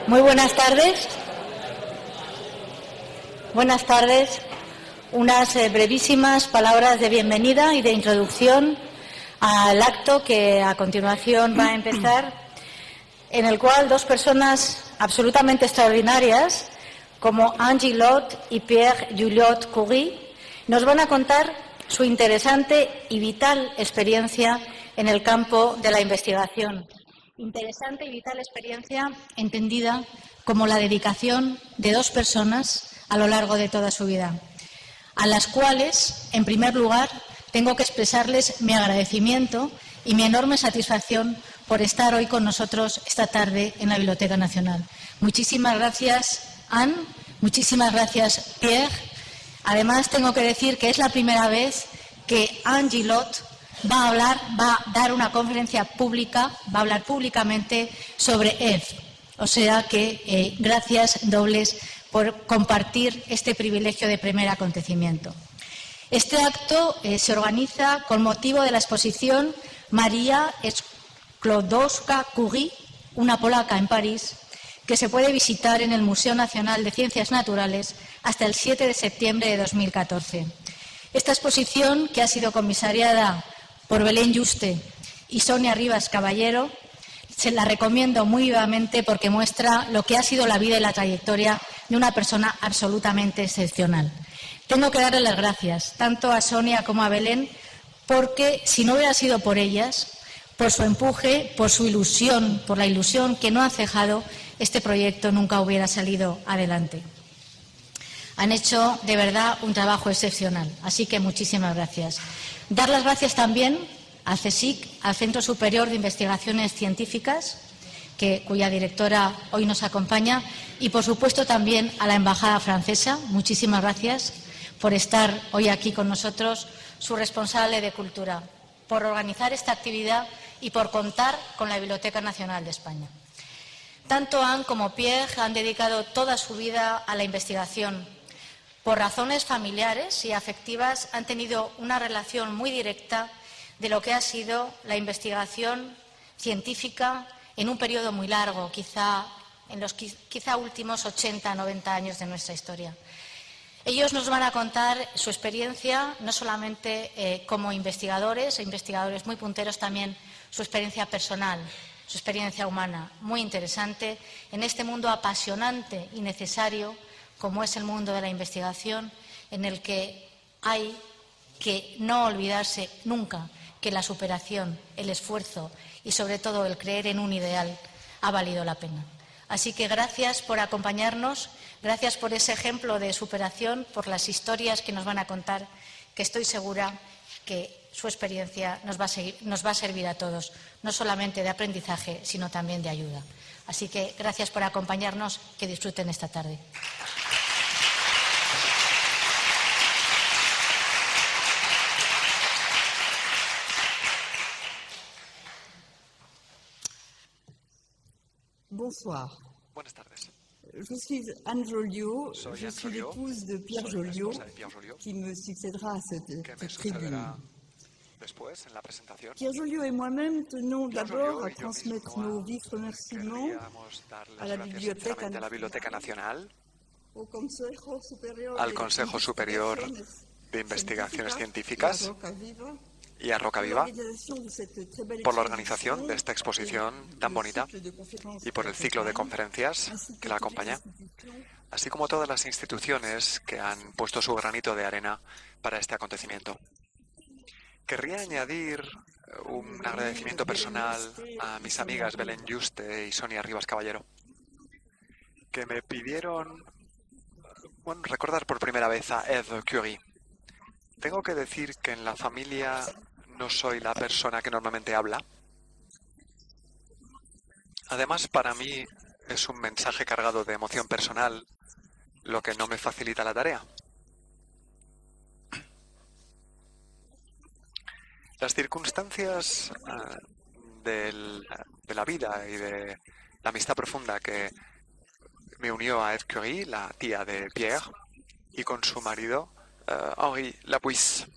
Muy buenas tardes. Buenas tardes. Unas brevísimas palabras de bienvenida y de introducción al acto que a continuación va a empezar, en el cual dos personas absolutamente extraordinarias, como Anne Gillot y Pierre Juliot-Curie, nos van a contar su interesante y vital experiencia en el campo de la investigación. Interesante y vital experiencia entendida como la dedicación de dos personas a lo largo de toda su vida, a las cuales, en primer lugar, tengo que expresarles mi agradecimiento y mi enorme satisfacción por estar hoy con nosotros esta tarde en la Biblioteca Nacional. Muchísimas gracias, Anne, muchísimas gracias, Pierre. Además, tengo que decir que es la primera vez que Anne Gillot va a dar una conferencia pública, va a hablar públicamente sobre EVE. O sea que gracias dobles por compartir este privilegio de primer acontecimiento. Este acto se organiza con motivo de la exposición Maria Sklodowska-Curie, una polaca en París, que se puede visitar en el Museo Nacional de Ciencias Naturales hasta el 7 de septiembre de 2014. Esta exposición, que ha sido comisariada por Belén Juste y Sonia Rivas Caballero, se la recomiendo muy vivamente porque muestra lo que ha sido la vida y la trayectoria de una persona absolutamente excepcional. Tengo que darle las gracias tanto a Sonia como a Belén, porque si no hubiera sido por ellas, por su empuje, por su ilusión, por la ilusión que no ha cejado, este proyecto nunca hubiera salido adelante. Han hecho de verdad un trabajo excepcional, así que muchísimas gracias. Dar las gracias también al CSIC, al Centro Superior de Investigaciones Científicas, cuya directora hoy nos acompaña, y por supuesto también a la Embajada francesa. Muchísimas gracias por estar hoy aquí con nosotros, su responsable de Cultura, por organizar esta actividad y por contar con la Biblioteca Nacional de España. Tanto Anne como Pierre han dedicado toda su vida a la investigación. Por razones familiares y afectivas han tenido una relación muy directa de lo que ha sido la investigación científica en un periodo muy largo, quizá en los últimos 80, 90 años de nuestra historia. Ellos nos van a contar su experiencia, no solamente como investigadores muy punteros, también su experiencia personal, su experiencia humana, muy interesante en este mundo apasionante y necesario como es el mundo de la investigación, en el que hay que no olvidarse nunca que la superación, el esfuerzo y sobre todo el creer en un ideal ha valido la pena. Así que gracias por acompañarnos, gracias por ese ejemplo de superación, por las historias que nos van a contar, que estoy segura que su experiencia nos va a servir a todos, no solamente de aprendizaje, sino también de ayuda. Así que gracias por acompañarnos, que disfruten esta tarde. Bonsoir. Buenas tardes. Je suis Anne Joliot, Soy je Anne suis Joliot, l'épouse de Pierre soy la Joliot, esposa de Pierre Joliot, qui me succédera à cette que me tribune. sucederá después en la presentación. Pierre Joliot et moi-même tenons Pierre d'abord Joliot à y yo transmettre mismo nos vifs remerciements querríamos dar à las la gracias Bibliothèque sinceramente a la Biblioteca Nacional, au Consejo Superior al Consejo Superior de Investigaciones Científicas y a Roca Viva por la organización de esta exposición tan bonita y por el ciclo de conferencias que la acompaña, así como todas las instituciones que han puesto su granito de arena para este acontecimiento. Querría añadir un agradecimiento personal a mis amigas Belén Juste y Sonia Rivas Caballero, que me pidieron recordar por primera vez a Eve Curie. Tengo que decir que en la familia no soy la persona que normalmente habla. Además, para mí es un mensaje cargado de emoción personal, lo que no me facilita la tarea. Las circunstancias de la vida y de la amistad profunda que me unió a Eve Curie, la tía de Pierre, y con su marido, Henri Lapuisse.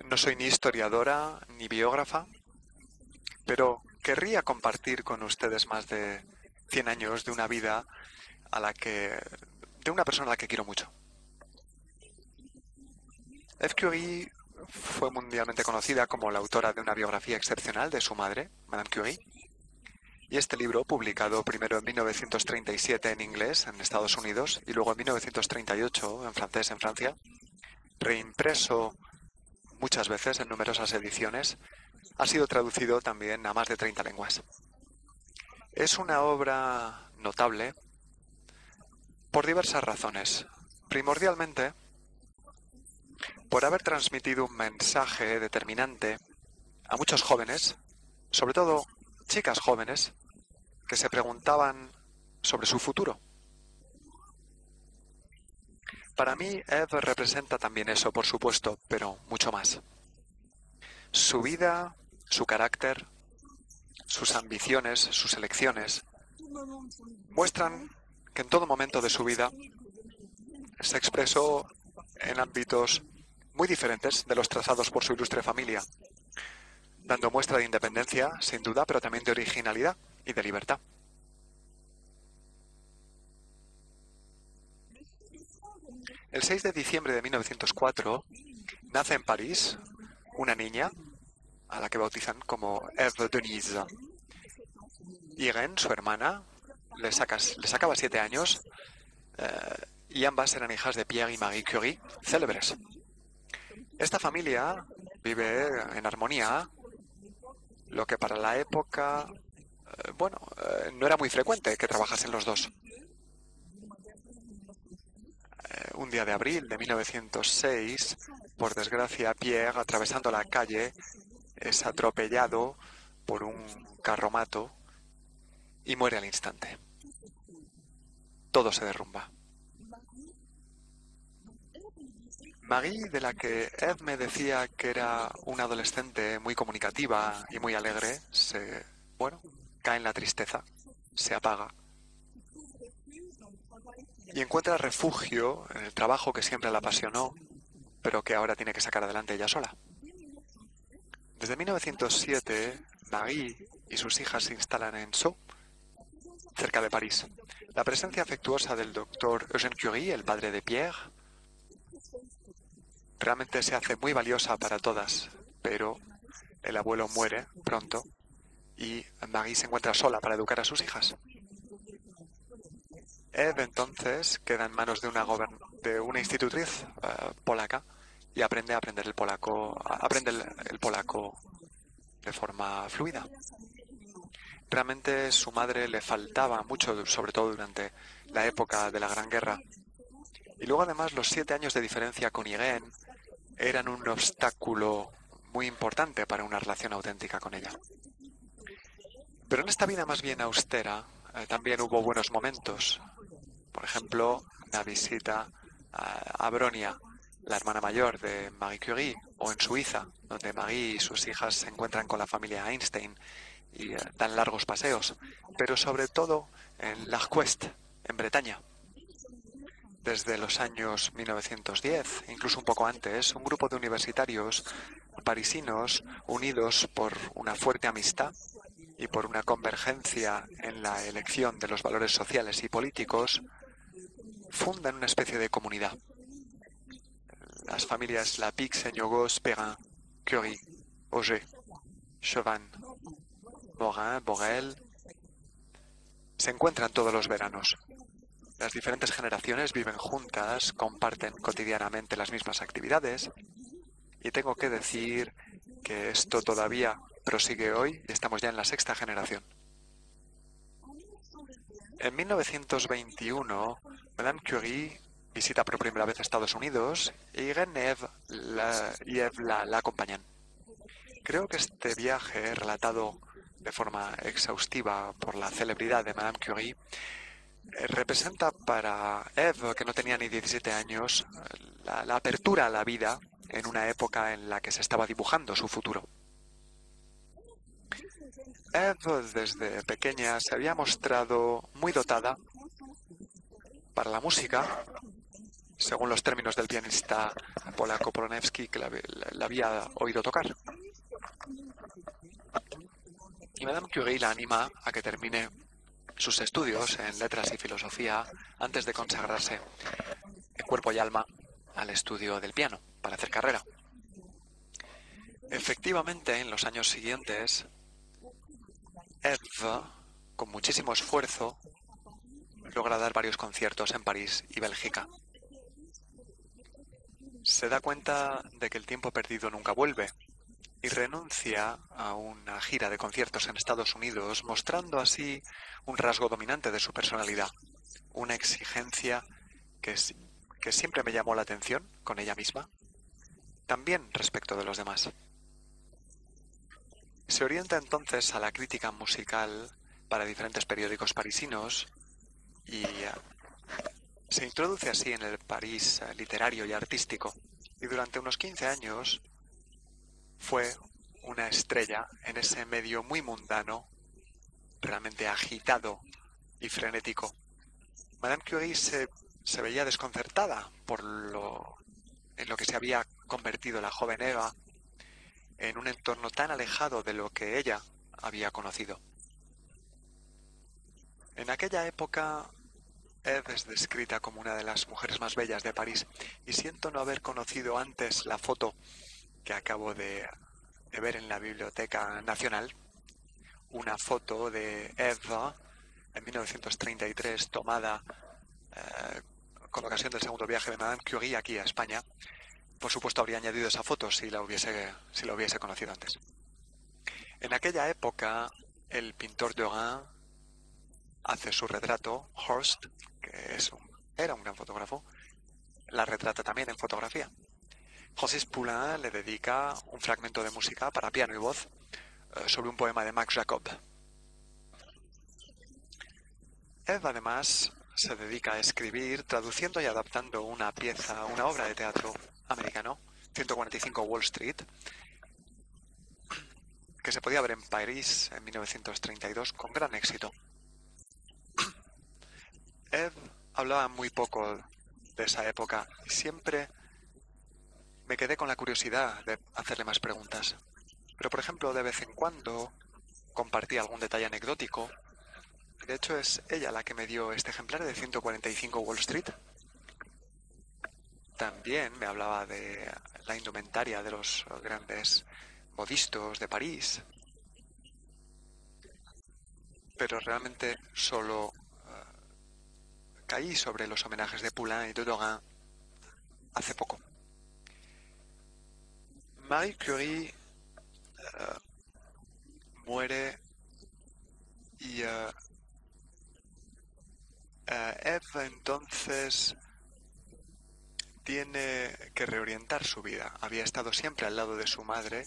No soy ni historiadora ni biógrafa, pero querría compartir con ustedes más de 100 años de una vida de una persona a la que quiero mucho. Eve Curie fue mundialmente conocida como la autora de una biografía excepcional de su madre, Madame Curie, y este libro, publicado primero en 1937 en inglés en Estados Unidos y luego en 1938 en francés en Francia, reimpreso muchas veces en numerosas ediciones, ha sido traducido también a más de 30 lenguas. Es una obra notable por diversas razones. Primordialmente, por haber transmitido un mensaje determinante a muchos jóvenes, sobre todo chicas jóvenes, que se preguntaban sobre su futuro. Para mí, Eve representa también eso, por supuesto, pero mucho más. Su vida, su carácter, sus ambiciones, sus elecciones, muestran que en todo momento de su vida se expresó en ámbitos muy diferentes de los trazados por su ilustre familia, dando muestra de independencia, sin duda, pero también de originalidad y de libertad. El 6 de diciembre de 1904 nace en París una niña a la que bautizan como Eve Denise. Irène, su hermana, le sacaba 7 años y ambas eran hijas de Pierre y Marie Curie, célebres. Esta familia vive en armonía, lo que para la época, no era muy frecuente que trabajasen los dos. Un día de abril de 1906, por desgracia, Pierre, atravesando la calle, es atropellado por un carromato y muere al instante. Todo se derrumba. Marie, de la que Eve me decía que era una adolescente muy comunicativa y muy alegre, cae en la tristeza, se apaga y encuentra refugio en el trabajo que siempre la apasionó, pero que ahora tiene que sacar adelante ella sola. Desde 1907, Marie y sus hijas se instalan en Sceaux, cerca de París. La presencia afectuosa del doctor Eugène Curie, el padre de Pierre, realmente se hace muy valiosa para todas, pero el abuelo muere pronto y Marie se encuentra sola para educar a sus hijas. Eve entonces queda en manos de una institutriz polaca y aprende el polaco de forma fluida. Realmente su madre le faltaba mucho, sobre todo durante la época de la Gran Guerra. Y luego además los 7 años de diferencia con Irène eran un obstáculo muy importante para una relación auténtica con ella. Pero en esta vida más bien austera también hubo buenos momentos. Por ejemplo, la visita a Bronia, la hermana mayor de Marie Curie, o en Suiza, donde Marie y sus hijas se encuentran con la familia Einstein y dan largos paseos, pero sobre todo en l'Arquest, en Bretaña. Desde los años 1910, incluso un poco antes, un grupo de universitarios parisinos unidos por una fuerte amistad y por una convergencia en la elección de los valores sociales y políticos, fundan una especie de comunidad. Las familias Lapix, Senyogos, Perrin, Curie, Auger, Chauvin, Morin, Borel se encuentran todos los veranos. Las diferentes generaciones viven juntas, comparten cotidianamente las mismas actividades y tengo que decir que esto todavía prosigue hoy y estamos ya en la 6ª generación. En 1921, Madame Curie visita por primera vez Estados Unidos y Irène y Eve la acompañan. Creo que este viaje, relatado de forma exhaustiva por la celebridad de Madame Curie, representa para Eve, que no tenía ni 17 años, la apertura a la vida en una época en la que se estaba dibujando su futuro. Eve, desde pequeña, se había mostrado muy dotada para la música, según los términos del pianista polaco Polonevski, que la había oído tocar. Y Madame Curie la anima a que termine sus estudios en letras y filosofía antes de consagrarse en cuerpo y alma al estudio del piano para hacer carrera. Efectivamente, en los años siguientes, Eve, con muchísimo esfuerzo, logra dar varios conciertos en París y Bélgica. Se da cuenta de que el tiempo perdido nunca vuelve y renuncia a una gira de conciertos en Estados Unidos, mostrando así un rasgo dominante de su personalidad, una exigencia que siempre me llamó la atención con ella misma, también respecto de los demás. Se orienta entonces a la crítica musical para diferentes periódicos parisinos y se introduce así en el París literario y artístico, y durante unos 15 años fue una estrella en ese medio muy mundano, realmente agitado y frenético. Madame Curie se veía desconcertada en lo que se había convertido la joven Eva, en un entorno tan alejado de lo que ella había conocido. En aquella época, Eve es descrita como una de las mujeres más bellas de París, y siento no haber conocido antes la foto que acabo de ver en la Biblioteca Nacional, una foto de Eve en 1933 tomada con ocasión del segundo viaje de Madame Curie aquí a España. Por supuesto, habría añadido esa foto si la hubiese conocido antes. En aquella época, el pintor Derain hace su retrato. Horst, que era un gran fotógrafo, la retrata también en fotografía. Francis Poulenc le dedica un fragmento de música para piano y voz sobre un poema de Max Jacob. Eve, además, se dedica a escribir, traduciendo y adaptando una obra de teatro americano, 145 Wall Street, que se podía ver en París en 1932 con gran éxito. Eve hablaba muy poco de esa época y siempre me quedé con la curiosidad de hacerle más preguntas. Pero, por ejemplo, de vez en cuando compartía algún detalle anecdótico. De hecho, es ella la que me dio este ejemplar de 145 Wall Street. También me hablaba de la indumentaria de los grandes modistos de París. Pero realmente solo caí sobre los homenajes de Poulenc y de Derain hace poco. Marie Curie muere y Eve entonces tiene que reorientar su vida. Había estado siempre al lado de su madre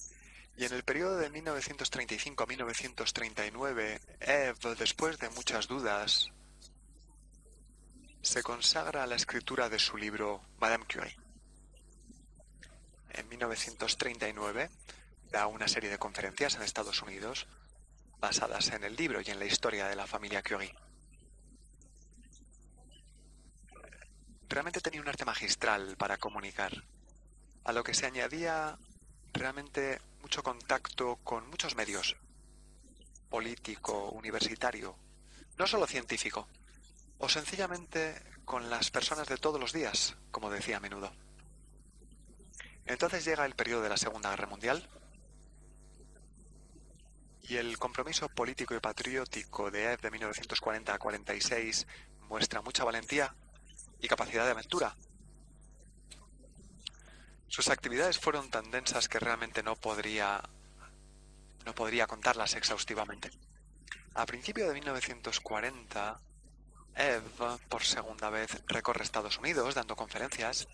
y en el periodo de 1935 a 1939, Eve, después de muchas dudas, se consagra a la escritura de su libro Madame Curie. En 1939 da una serie de conferencias en Estados Unidos basadas en el libro y en la historia de la familia Curie. Realmente tenía un arte magistral para comunicar, a lo que se añadía realmente mucho contacto con muchos medios, político, universitario, no solo científico, o sencillamente con las personas de todos los días, como decía a menudo. Entonces llega el periodo de la Segunda Guerra Mundial y el compromiso político y patriótico de Eve de 1940 a 46 muestra mucha valentía y capacidad de aventura. Sus actividades fueron tan densas que realmente no podría contarlas exhaustivamente. A principios de 1940, Eve, por segunda vez, recorre Estados Unidos dando conferencias,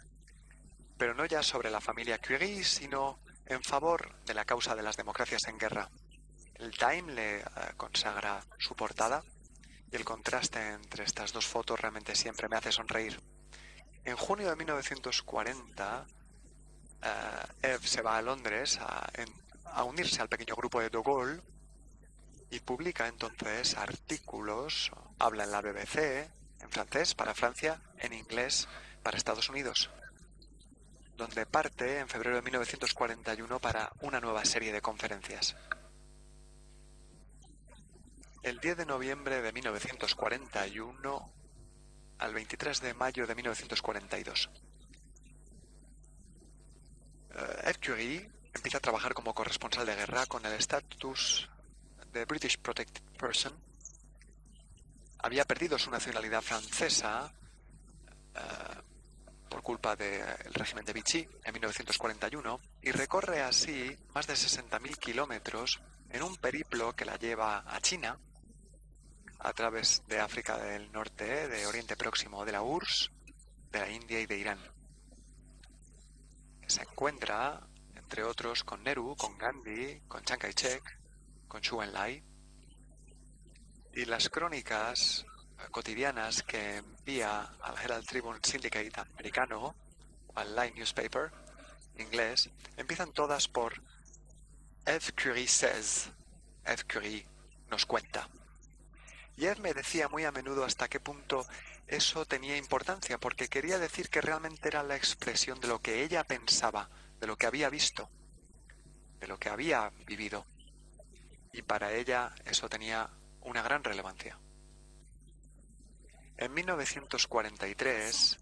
pero no ya sobre la familia Curie, sino en favor de la causa de las democracias en guerra. El Time le consagra su portada y el contraste entre estas dos fotos realmente siempre me hace sonreír. En junio de 1940, Eve se va a Londres a unirse al pequeño grupo de De Gaulle y publica entonces artículos, habla en la BBC, en francés para Francia, en inglés para Estados Unidos, donde parte en febrero de 1941 para una nueva serie de conferencias. el 10 de noviembre de 1941 al 23 de mayo de 1942. Eve Curie empieza a trabajar como corresponsal de guerra con el estatus de British Protected Person. Había perdido su nacionalidad francesa por culpa del régimen de Vichy en 1941 y recorre así más de 60.000 kilómetros en un periplo que la lleva a China, a través de África del Norte, de Oriente Próximo, de la URSS, de la India y de Irán. Se encuentra, entre otros, con Nehru, con Gandhi, con Chiang Kai-shek, con Zhou Enlai. Y las crónicas cotidianas que envía al Herald Tribune Syndicate americano, o al Line Newspaper inglés, empiezan todas por Eve Curie says, Eve Curie nos cuenta. Y Eve me decía muy a menudo hasta qué punto eso tenía importancia, porque quería decir que realmente era la expresión de lo que ella pensaba, de lo que había visto, de lo que había vivido. Y para ella eso tenía una gran relevancia. En 1943,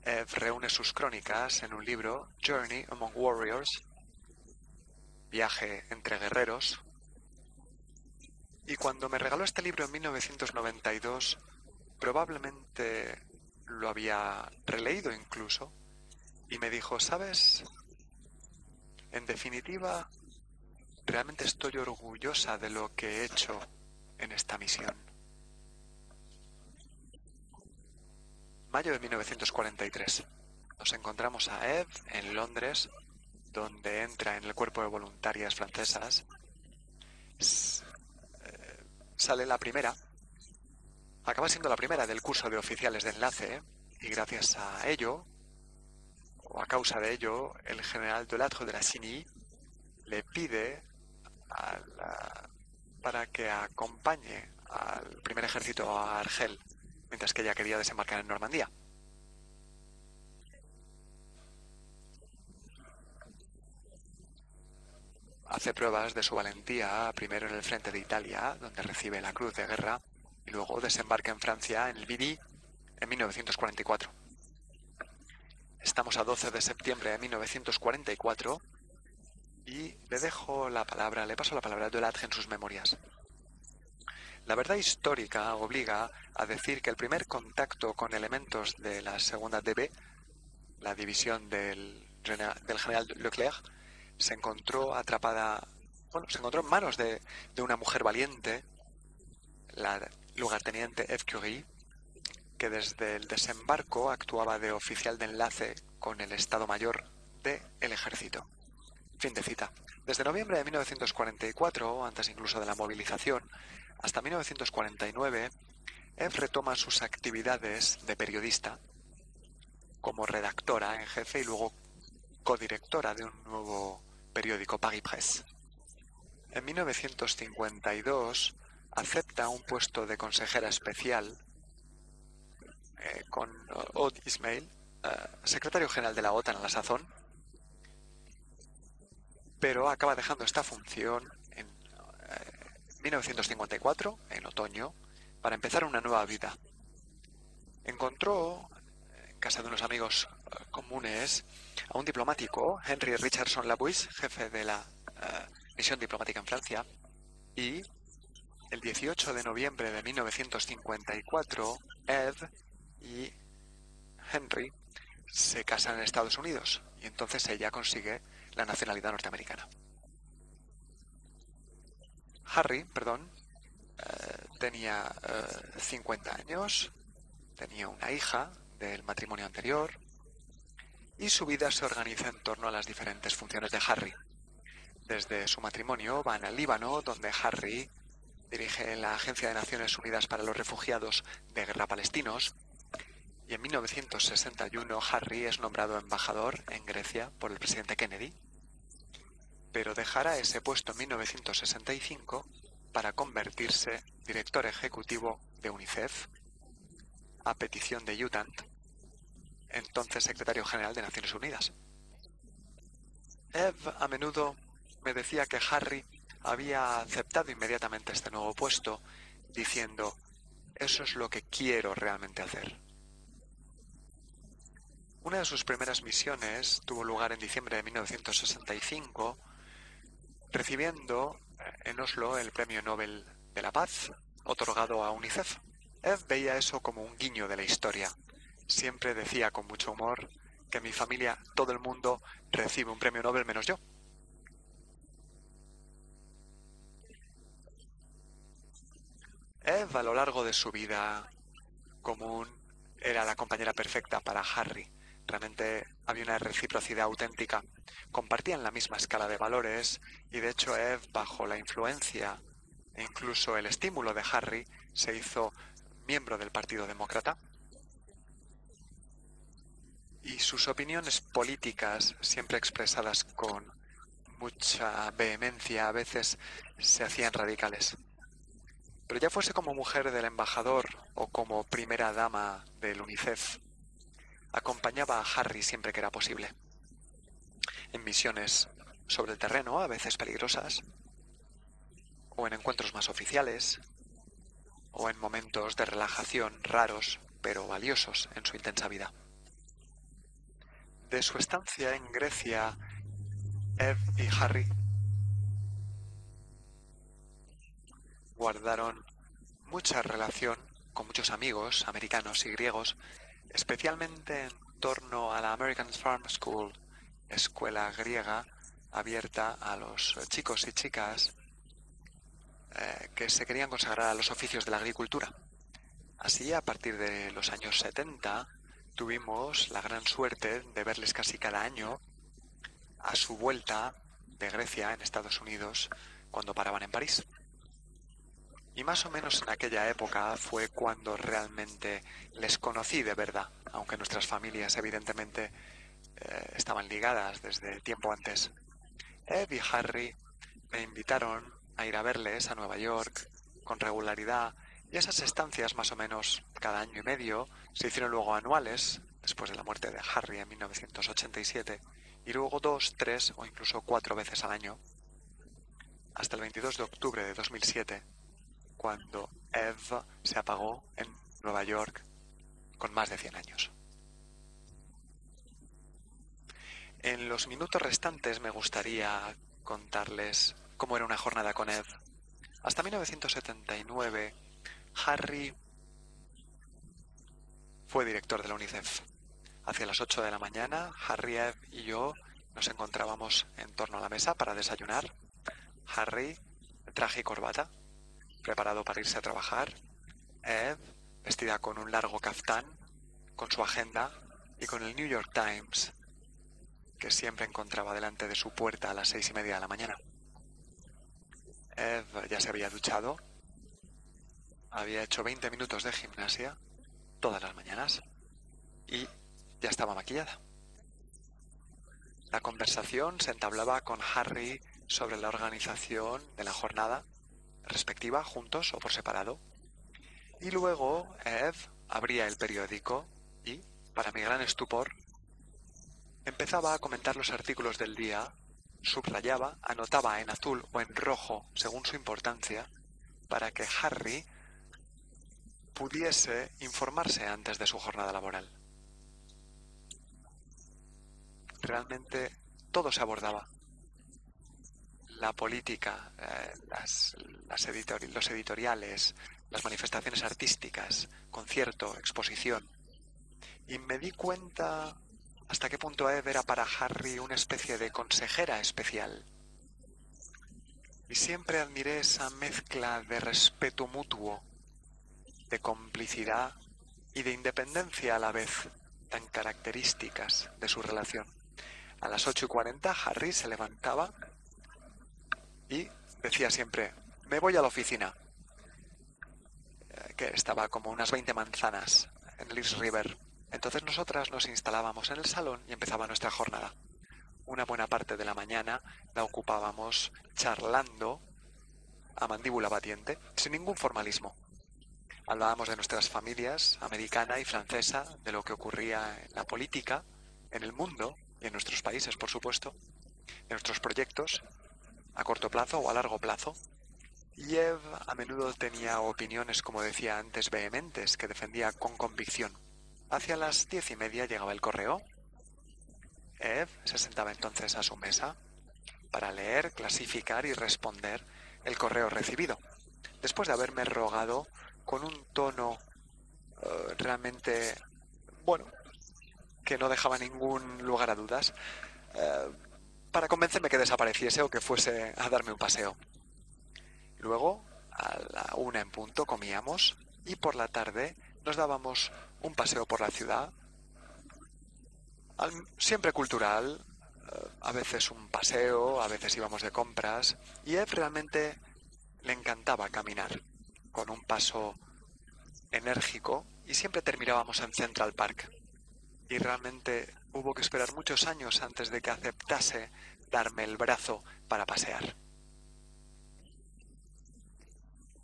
Eve reúne sus crónicas en un libro, Journey Among Warriors, Viaje entre guerreros. Y cuando me regaló este libro en 1992, probablemente lo había releído incluso, y me dijo, ¿sabes? En definitiva, realmente estoy orgullosa de lo que he hecho en esta misión. Mayo de 1943. Nos encontramos a Eve en Londres, donde entra en el cuerpo de voluntarias francesas. Sale la primera, acaba siendo la primera del curso de oficiales de enlace, y gracias a ello, o a causa de ello, el general Delattre de la Cigny le pide para que acompañe al primer ejército a Argel, mientras que ella quería desembarcar en Normandía. Hace pruebas de su valentía, primero en el frente de Italia, donde recibe la Cruz de Guerra, y luego desembarca en Francia, en el Midi, en 1944. Estamos a 12 de septiembre de 1944 y le paso la palabra a Delattre en sus memorias. La verdad histórica obliga a decir que el primer contacto con elementos de la segunda DB, la división del general Leclerc, se encontró en manos de una mujer valiente, la lugarteniente Eve Curie, que desde el desembarco actuaba de oficial de enlace con el Estado Mayor del Ejército. Fin de cita. Desde noviembre de 1944, antes incluso de la movilización, hasta 1949, Eve retoma sus actividades de periodista como redactora en jefe y luego codirectora de un nuevo periódico, Paris Presse. En 1952 acepta un puesto de consejera especial con Aude Ismail, secretario general de la OTAN a la sazón, pero acaba dejando esta función en 1954, en otoño, para empezar una nueva vida. Encontró en casa de unos amigos comunes a un diplomático, Henry Richardson Labouisse, jefe de la misión diplomática en Francia, y el 18 de noviembre de 1954, Eve y Henry se casan en Estados Unidos y entonces ella consigue la nacionalidad norteamericana. Harry, tenía 50 años, tenía una hija del matrimonio anterior y su vida se organiza en torno a las diferentes funciones de Harry. Desde su matrimonio van al Líbano, donde Harry dirige la Agencia de Naciones Unidas para los Refugiados de Guerra Palestinos, y en 1961 Harry es nombrado embajador en Grecia por el presidente Kennedy, pero dejará ese puesto en 1965 para convertirse director ejecutivo de UNICEF, a petición de Jutant, entonces secretario general de Naciones Unidas. Eve a menudo me decía que Harry había aceptado inmediatamente este nuevo puesto diciendo, eso es lo que quiero realmente hacer. Una de sus primeras misiones tuvo lugar en diciembre de 1965, recibiendo en Oslo el Premio Nobel de la Paz, otorgado a UNICEF. Eve veía eso como un guiño de la historia. Siempre decía con mucho humor que en mi familia todo el mundo recibe un premio Nobel menos yo. Eve, a lo largo de su vida común, era la compañera perfecta para Harry. Realmente había una reciprocidad auténtica. Compartían la misma escala de valores y, de hecho, Eve, bajo la influencia e incluso el estímulo de Harry, se hizo miembro del Partido Demócrata. Y sus opiniones políticas, siempre expresadas con mucha vehemencia, a veces se hacían radicales. Pero ya fuese como mujer del embajador o como primera dama del UNICEF, acompañaba a Harry siempre que era posible. En misiones sobre el terreno, a veces peligrosas, o en encuentros más oficiales, o en momentos de relajación raros pero valiosos en su intensa vida. De su estancia en Grecia, Eve y Harry guardaron mucha relación con muchos amigos americanos y griegos, especialmente en torno a la American Farm School, escuela griega abierta a los chicos y chicas que se querían consagrar a los oficios de la agricultura. Así, a partir de los años 70, tuvimos la gran suerte de verles casi cada año a su vuelta de Grecia en Estados Unidos cuando paraban en París. Y más o menos en aquella época fue cuando realmente les conocí de verdad, aunque nuestras familias evidentemente estaban ligadas desde tiempo antes. Eve y Harry me invitaron a ir a verles a Nueva York con regularidad, y esas estancias más o menos cada año y medio se hicieron luego anuales, después de la muerte de Harry en 1987, y luego 2, 3 o incluso 4 veces al año, hasta el 22 de octubre de 2007, cuando Eve se apagó en Nueva York con más de 100 años. En los minutos restantes me gustaría contarles cómo era una jornada con Eve. Hasta 1979, Harry fue director de la UNICEF. Hacia las 8 de la mañana, Harry, Eve y yo nos encontrábamos en torno a la mesa para desayunar. Harry, de traje y corbata, preparado para irse a trabajar. Eve, vestida con un largo caftán, con su agenda y con el New York Times, que siempre encontraba delante de su puerta a las 6:30 de la mañana. Eve ya se había duchado, había hecho 20 minutos de gimnasia todas las mañanas y ya estaba maquillada. La conversación se entablaba con Harry sobre la organización de la jornada respectiva, juntos o por separado. Y luego Eve abría el periódico y, para mi gran estupor, empezaba a comentar los artículos del día, subrayaba, anotaba en azul o en rojo según su importancia, para que Harry pudiese informarse antes de su jornada laboral. Realmente todo se abordaba. La política, los editoriales, las manifestaciones artísticas, concierto, exposición. Y me di cuenta hasta qué punto Eve era para Harry una especie de consejera especial. Y siempre admiré esa mezcla de respeto mutuo, de complicidad y de independencia a la vez, tan características de su relación. A las 8:40 Harry se levantaba y decía siempre: me voy a la oficina, que estaba como unas 20 manzanas en el East River. Entonces nosotras nos instalábamos en el salón y empezaba nuestra jornada. Una buena parte de la mañana la ocupábamos charlando a mandíbula batiente, sin ningún formalismo. Hablábamos de nuestras familias, americana y francesa, de lo que ocurría en la política, en el mundo y en nuestros países, por supuesto, de nuestros proyectos a corto plazo o a largo plazo. Y Eve a menudo tenía opiniones, como decía antes, vehementes, que defendía con convicción. Hacia las 10:30 llegaba el correo. Eve se sentaba entonces a su mesa para leer, clasificar y responder el correo recibido. Después de haberme rogado con un tono realmente, bueno, que no dejaba ningún lugar a dudas, para convencerme que desapareciese o que fuese a darme un paseo. Luego, a la 1 en punto, comíamos y por la tarde nos dábamos un paseo por la ciudad, siempre cultural, a veces un paseo, a veces íbamos de compras, y a Eve realmente le encantaba caminar, con un paso enérgico, y siempre terminábamos en Central Park. Y realmente hubo que esperar muchos años antes de que aceptase darme el brazo para pasear.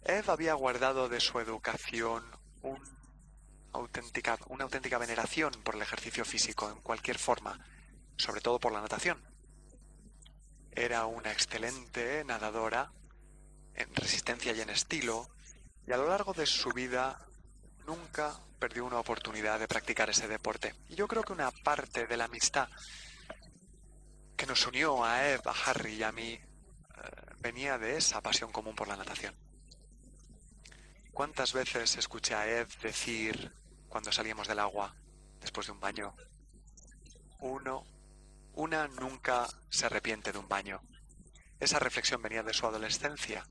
Eve había guardado de su educación una auténtica veneración por el ejercicio físico en cualquier forma, sobre todo por la natación. Era una excelente nadadora en resistencia y en estilo, y a lo largo de su vida nunca perdió una oportunidad de practicar ese deporte. Y yo creo que una parte de la amistad que nos unió a Eve, a Harry y a mí venía de esa pasión común por la natación. ¿Cuántas veces escuché a Eve decir, cuando salíamos del agua, después de un baño, una nunca se arrepiente de un baño? Esa reflexión venía de su adolescencia,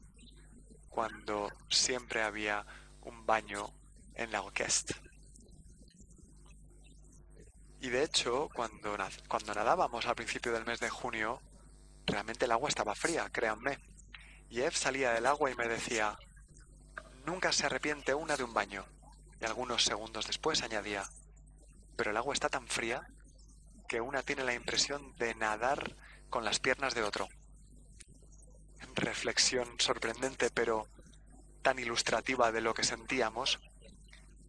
cuando siempre había un baño en la orquesta. Y de hecho, cuando nadábamos al principio del mes de junio, realmente el agua estaba fría, créanme. Y Eve salía del agua y me decía, nunca se arrepiente una de un baño. Y algunos segundos después añadía, pero el agua está tan fría que una tiene la impresión de nadar con las piernas de otro. Reflexión sorprendente, pero tan ilustrativa de lo que sentíamos,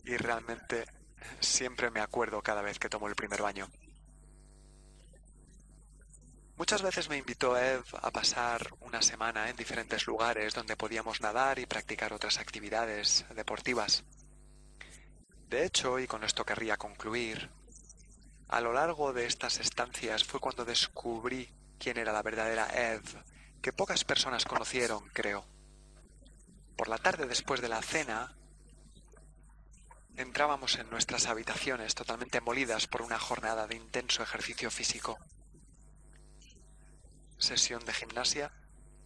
y realmente siempre me acuerdo cada vez que tomo el primer baño. Muchas veces me invitó Eve a pasar una semana en diferentes lugares donde podíamos nadar y practicar otras actividades deportivas. De hecho, y con esto querría concluir, a lo largo de estas estancias fue cuando descubrí quién era la verdadera Eve, que pocas personas conocieron, creo. Por la tarde, después de la cena, entrábamos en nuestras habitaciones totalmente molidas por una jornada de intenso ejercicio físico. Sesión de gimnasia,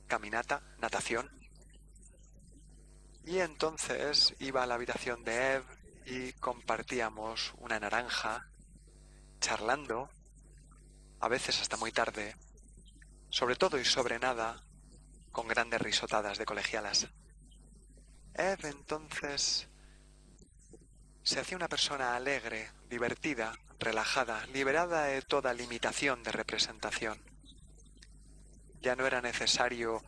caminata, natación. Y entonces iba a la habitación de Eve y compartíamos una naranja, charlando, a veces hasta muy tarde, sobre todo y sobre nada, con grandes risotadas de colegialas. Eve entonces se hacía una persona alegre, divertida, relajada, liberada de toda limitación de representación. Ya no era necesario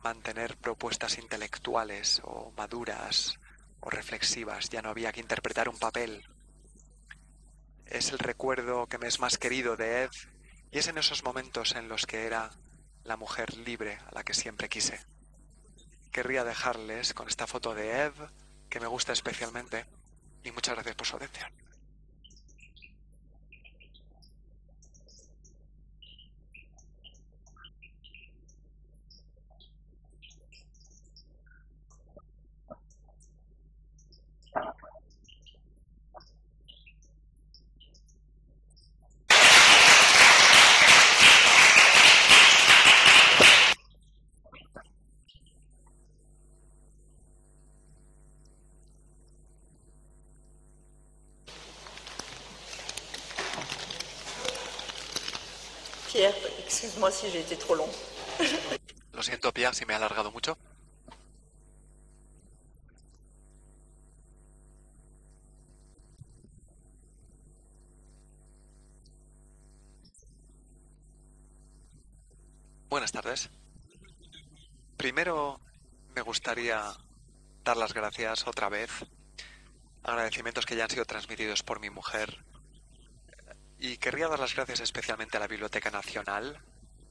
mantener propuestas intelectuales o maduras o reflexivas, ya no había que interpretar un papel. Es el recuerdo que me es más querido de Eve, y es en esos momentos en los que era la mujer libre a la que siempre quise. Querría dejarles con esta foto de Eve, que me gusta especialmente, y muchas gracias por su atención. Pierre, excuse-moi si j'ai été trop long. Lo siento, Pierre, si me he alargado mucho. Buenas tardes. Primero me gustaría dar las gracias otra vez. Agradecimientos que ya han sido transmitidos por mi mujer. Y querría dar las gracias especialmente a la Biblioteca Nacional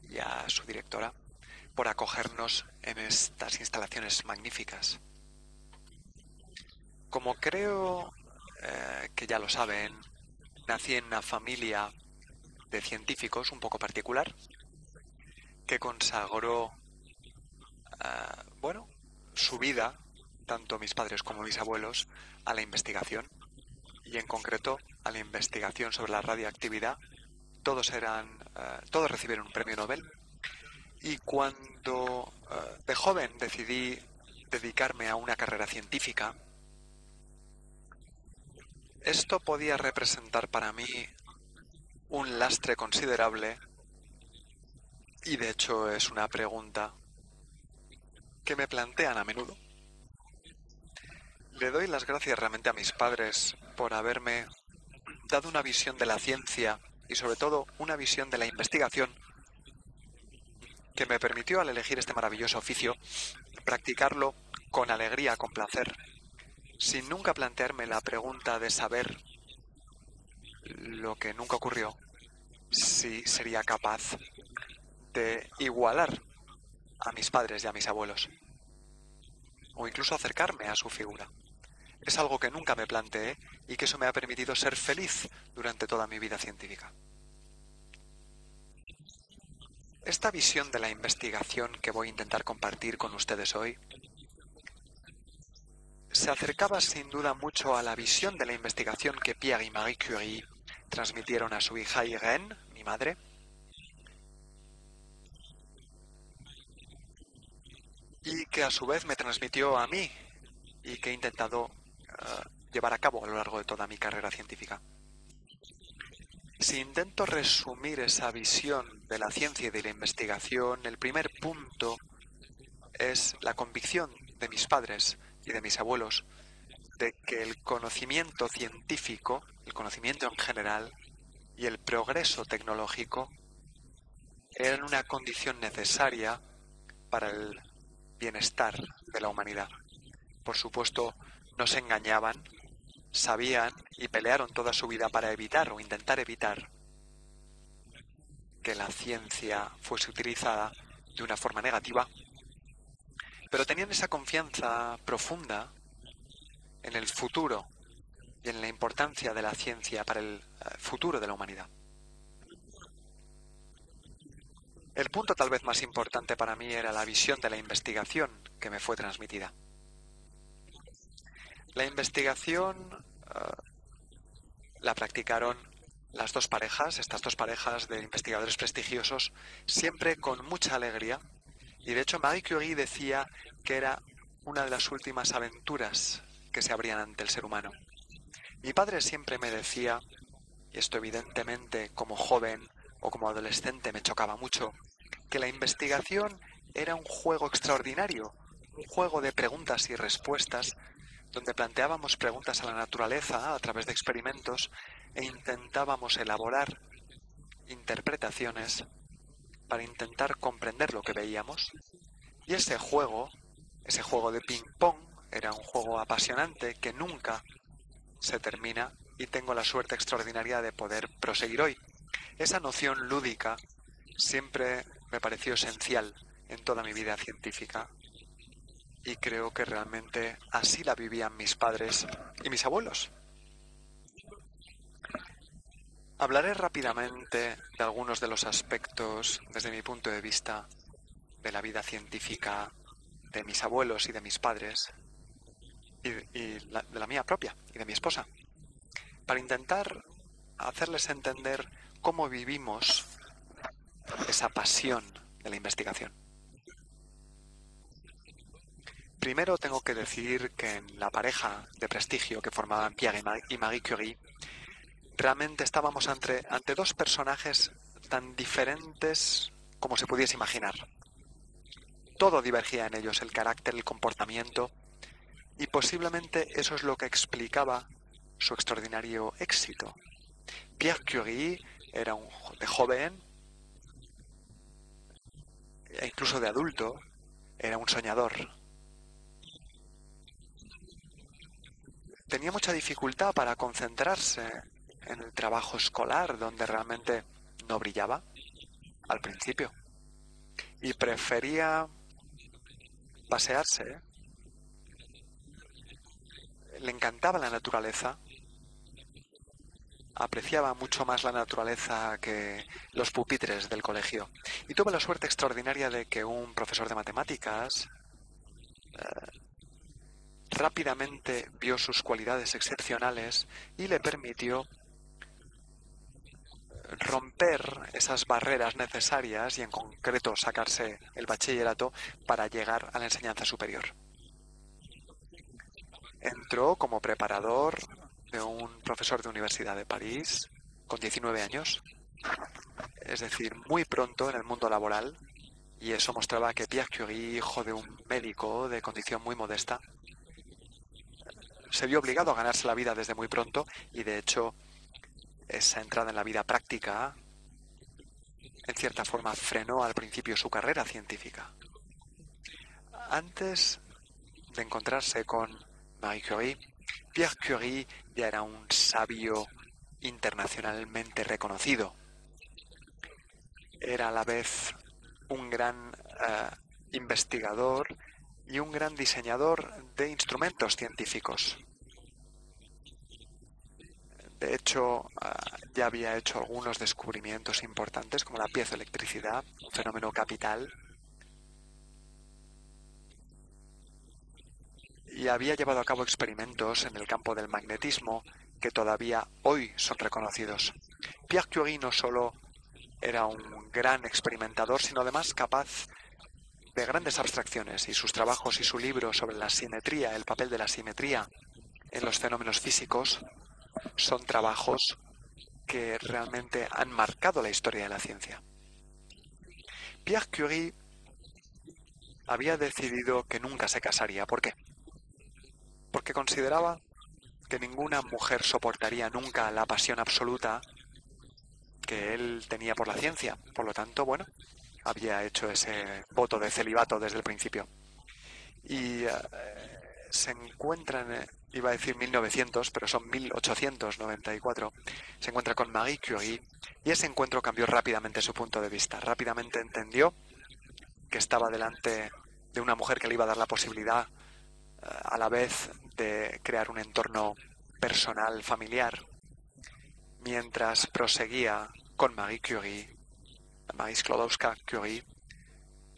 y a su directora por acogernos en estas instalaciones magníficas. Como creo que ya lo saben, nací en una familia de científicos un poco particular que consagró, su vida, tanto mis padres como mis abuelos, a la investigación y en concreto a la investigación sobre la radiactividad. Todos recibieron un premio Nobel y cuando de joven decidí dedicarme a una carrera científica, esto podía representar para mí un lastre considerable y de hecho es una pregunta que me plantean a menudo. Le doy las gracias realmente a mis padres por haberme dado una visión de la ciencia y sobre todo una visión de la investigación que me permitió, al elegir este maravilloso oficio, practicarlo con alegría, con placer, sin nunca plantearme la pregunta de saber lo que nunca ocurrió, si sería capaz de igualar a mis padres y a mis abuelos, o incluso acercarme a su figura. Es algo que nunca me planteé y que eso me ha permitido ser feliz durante toda mi vida científica. Esta visión de la investigación que voy a intentar compartir con ustedes hoy se acercaba sin duda mucho a la visión de la investigación que Pierre y Marie Curie transmitieron a su hija Irène, mi madre, y que a su vez me transmitió a mí y que he intentado llevar a cabo a lo largo de toda mi carrera científica. Si intento resumir esa visión de la ciencia y de la investigación, el primer punto es la convicción de mis padres y de mis abuelos de que el conocimiento científico, el conocimiento en general y el progreso tecnológico eran una condición necesaria para el bienestar de la humanidad. Por supuesto, no se engañaban, sabían y pelearon toda su vida para evitar o intentar evitar que la ciencia fuese utilizada de una forma negativa, pero tenían esa confianza profunda en el futuro y en la importancia de la ciencia para el futuro de la humanidad. El punto tal vez más importante para mí era la visión de la investigación que me fue transmitida. La investigación la practicaron estas dos parejas de investigadores prestigiosos, siempre con mucha alegría. Y de hecho Marie Curie decía que era una de las últimas aventuras que se abrían ante el ser humano. Mi padre siempre me decía, y esto evidentemente como joven o como adolescente me chocaba mucho, que la investigación era un juego extraordinario, un juego de preguntas y respuestas, donde planteábamos preguntas a la naturaleza a través de experimentos e intentábamos elaborar interpretaciones para intentar comprender lo que veíamos. Y ese juego de ping-pong, era un juego apasionante que nunca se termina y tengo la suerte extraordinaria de poder proseguir hoy. Esa noción lúdica siempre me pareció esencial en toda mi vida científica y creo que realmente así la vivían mis padres y mis abuelos. Hablaré rápidamente de algunos de los aspectos, desde mi punto de vista, de la vida científica de mis abuelos y de mis padres y de la mía propia y de mi esposa, para intentar hacerles entender cómo vivimos esa pasión de la investigación. Primero tengo que decir que en la pareja de prestigio que formaban Pierre y Marie Curie, realmente estábamos ante dos personajes tan diferentes como se pudiese imaginar. Todo divergía en ellos, el carácter, el comportamiento, y posiblemente eso es lo que explicaba su extraordinario éxito. Pierre Curie era de joven, e incluso de adulto, era un soñador. Tenía mucha dificultad para concentrarse en el trabajo escolar, donde realmente no brillaba al principio. y prefería pasearse. Le encantaba la naturaleza, apreciaba mucho más la naturaleza que los pupitres del colegio. Y tuve la suerte extraordinaria de que un profesor de matemáticas rápidamente vio sus cualidades excepcionales y le permitió romper esas barreras necesarias y en concreto sacarse el bachillerato para llegar a la enseñanza superior. Entró como preparador de un profesor de universidad de París con 19 años, es decir, muy pronto en el mundo laboral, y eso mostraba que Pierre Curie, hijo de un médico de condición muy modesta, se vio obligado a ganarse la vida desde muy pronto y de hecho esa entrada en la vida práctica en cierta forma frenó al principio su carrera científica. Antes de encontrarse con Marie Curie, Pierre Curie ya era un sabio internacionalmente reconocido. Era a la vez un gran investigador y un gran diseñador de instrumentos científicos. De hecho, ya había hecho algunos descubrimientos importantes como la piezoelectricidad, un fenómeno capital, y había llevado a cabo experimentos en el campo del magnetismo que todavía hoy son reconocidos. Pierre Curie no solo era un gran experimentador, sino además capaz de grandes abstracciones, y sus trabajos y su libro sobre la simetría, el papel de la simetría en los fenómenos físicos, son trabajos que realmente han marcado la historia de la ciencia. Pierre Curie había decidido que nunca se casaría. ¿Por qué? Porque consideraba que ninguna mujer soportaría nunca la pasión absoluta que él tenía por la ciencia. Por lo tanto, bueno, había hecho ese voto de celibato desde el principio. Y se encuentran, iba a decir 1900, pero son 1894, se encuentra con Marie Curie y ese encuentro cambió rápidamente su punto de vista. Rápidamente entendió que estaba delante de una mujer que le iba a dar la posibilidad a la vez de crear un entorno personal, familiar, mientras proseguía con Marie Curie, Marie Sklodowska-Curie,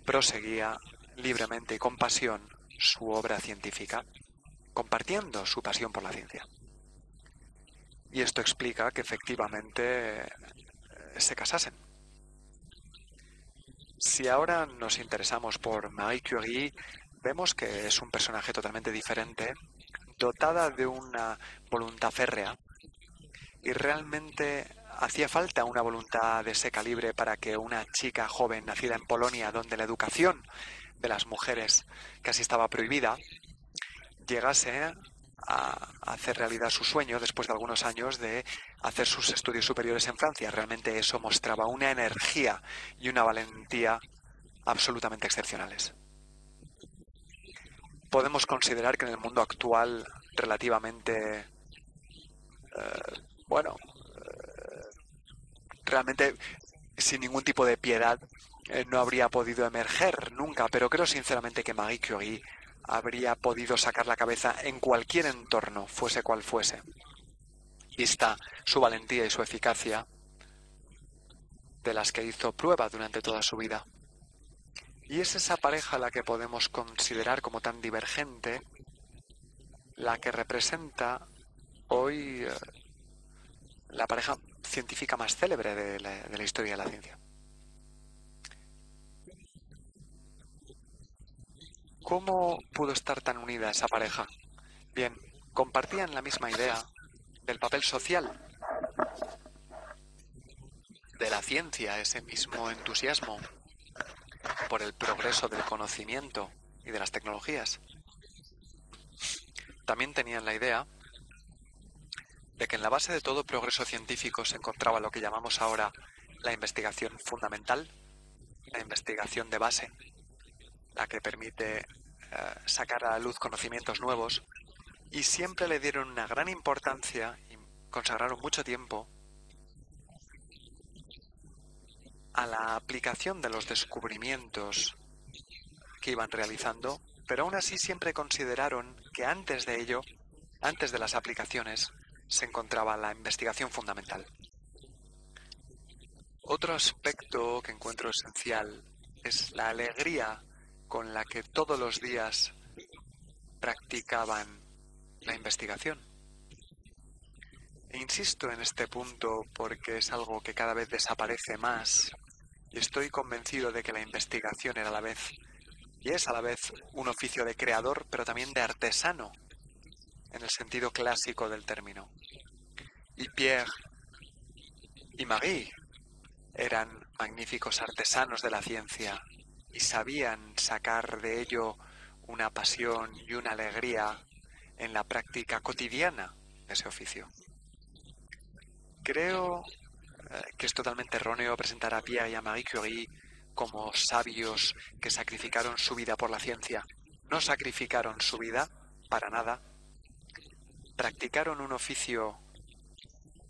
proseguía libremente y con pasión su obra científica, compartiendo su pasión por la ciencia. Y esto explica que efectivamente se casasen. Si ahora nos interesamos por Marie Curie, vemos que es un personaje totalmente diferente, dotada de una voluntad férrea, y realmente hacía falta una voluntad de ese calibre para que una chica joven nacida en Polonia, donde la educación de las mujeres casi estaba prohibida, llegase a hacer realidad su sueño después de algunos años de hacer sus estudios superiores en Francia. Realmente eso mostraba una energía y una valentía absolutamente excepcionales. Podemos considerar que en el mundo actual relativamente, realmente sin ningún tipo de piedad, no habría podido emerger nunca, pero creo sinceramente que Marie Curie habría podido sacar la cabeza en cualquier entorno, fuese cual fuese, vista su valentía y su eficacia, de las que hizo prueba durante toda su vida. Y es esa pareja la que podemos considerar como tan divergente, la que representa hoy la pareja científica más célebre de la historia de la ciencia. ¿Cómo pudo estar tan unida esa pareja? Bien, compartían la misma idea del papel social de la ciencia, ese mismo entusiasmo por el progreso del conocimiento y de las tecnologías. También tenían la idea de que en la base de todo progreso científico se encontraba lo que llamamos ahora la investigación fundamental, la investigación de base, la que permite sacar a la luz conocimientos nuevos, y siempre le dieron una gran importancia y consagraron mucho tiempo a la aplicación de los descubrimientos que iban realizando, pero aún así siempre consideraron que antes de ello, antes de las aplicaciones, se encontraba la investigación fundamental. Otro aspecto que encuentro esencial es la alegría con la que todos los días practicaban la investigación. E insisto en este punto porque es algo que cada vez desaparece más y estoy convencido de que la investigación era a la vez y es a la vez un oficio de creador, pero también de artesano, en el sentido clásico del término. Y Pierre y Marie eran magníficos artesanos de la ciencia y sabían sacar de ello una pasión y una alegría en la práctica cotidiana de ese oficio. Creo que es totalmente erróneo presentar a Pierre y a Marie Curie como sabios que sacrificaron su vida por la ciencia. No sacrificaron su vida para nada. Practicaron un oficio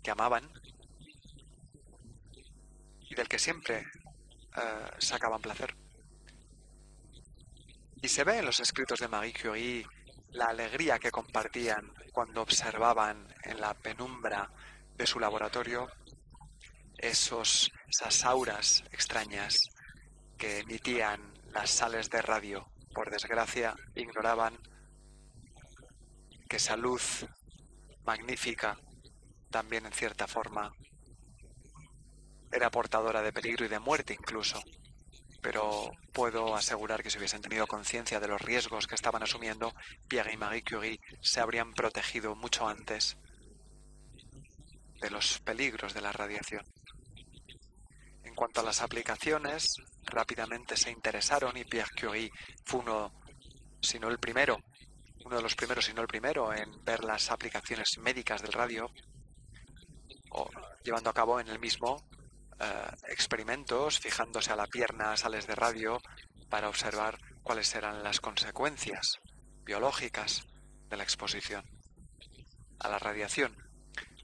que amaban y del que siempre sacaban placer. Y se ve en los escritos de Marie Curie la alegría que compartían cuando observaban en la penumbra de su laboratorio esas auras extrañas que emitían las sales de radio. Por desgracia, ignoraban que esa luz magnífica, también en cierta forma, era portadora de peligro y de muerte incluso. Pero puedo asegurar que si hubiesen tenido conciencia de los riesgos que estaban asumiendo, Pierre y Marie Curie se habrían protegido mucho antes de los peligros de la radiación. En cuanto a las aplicaciones, rápidamente se interesaron y Pierre Curie fue uno de los primeros, si no el primero, en ver las aplicaciones médicas del radio, o llevando a cabo en el mismo experimentos, fijándose a la pierna sales de radio para observar cuáles eran las consecuencias biológicas de la exposición a la radiación,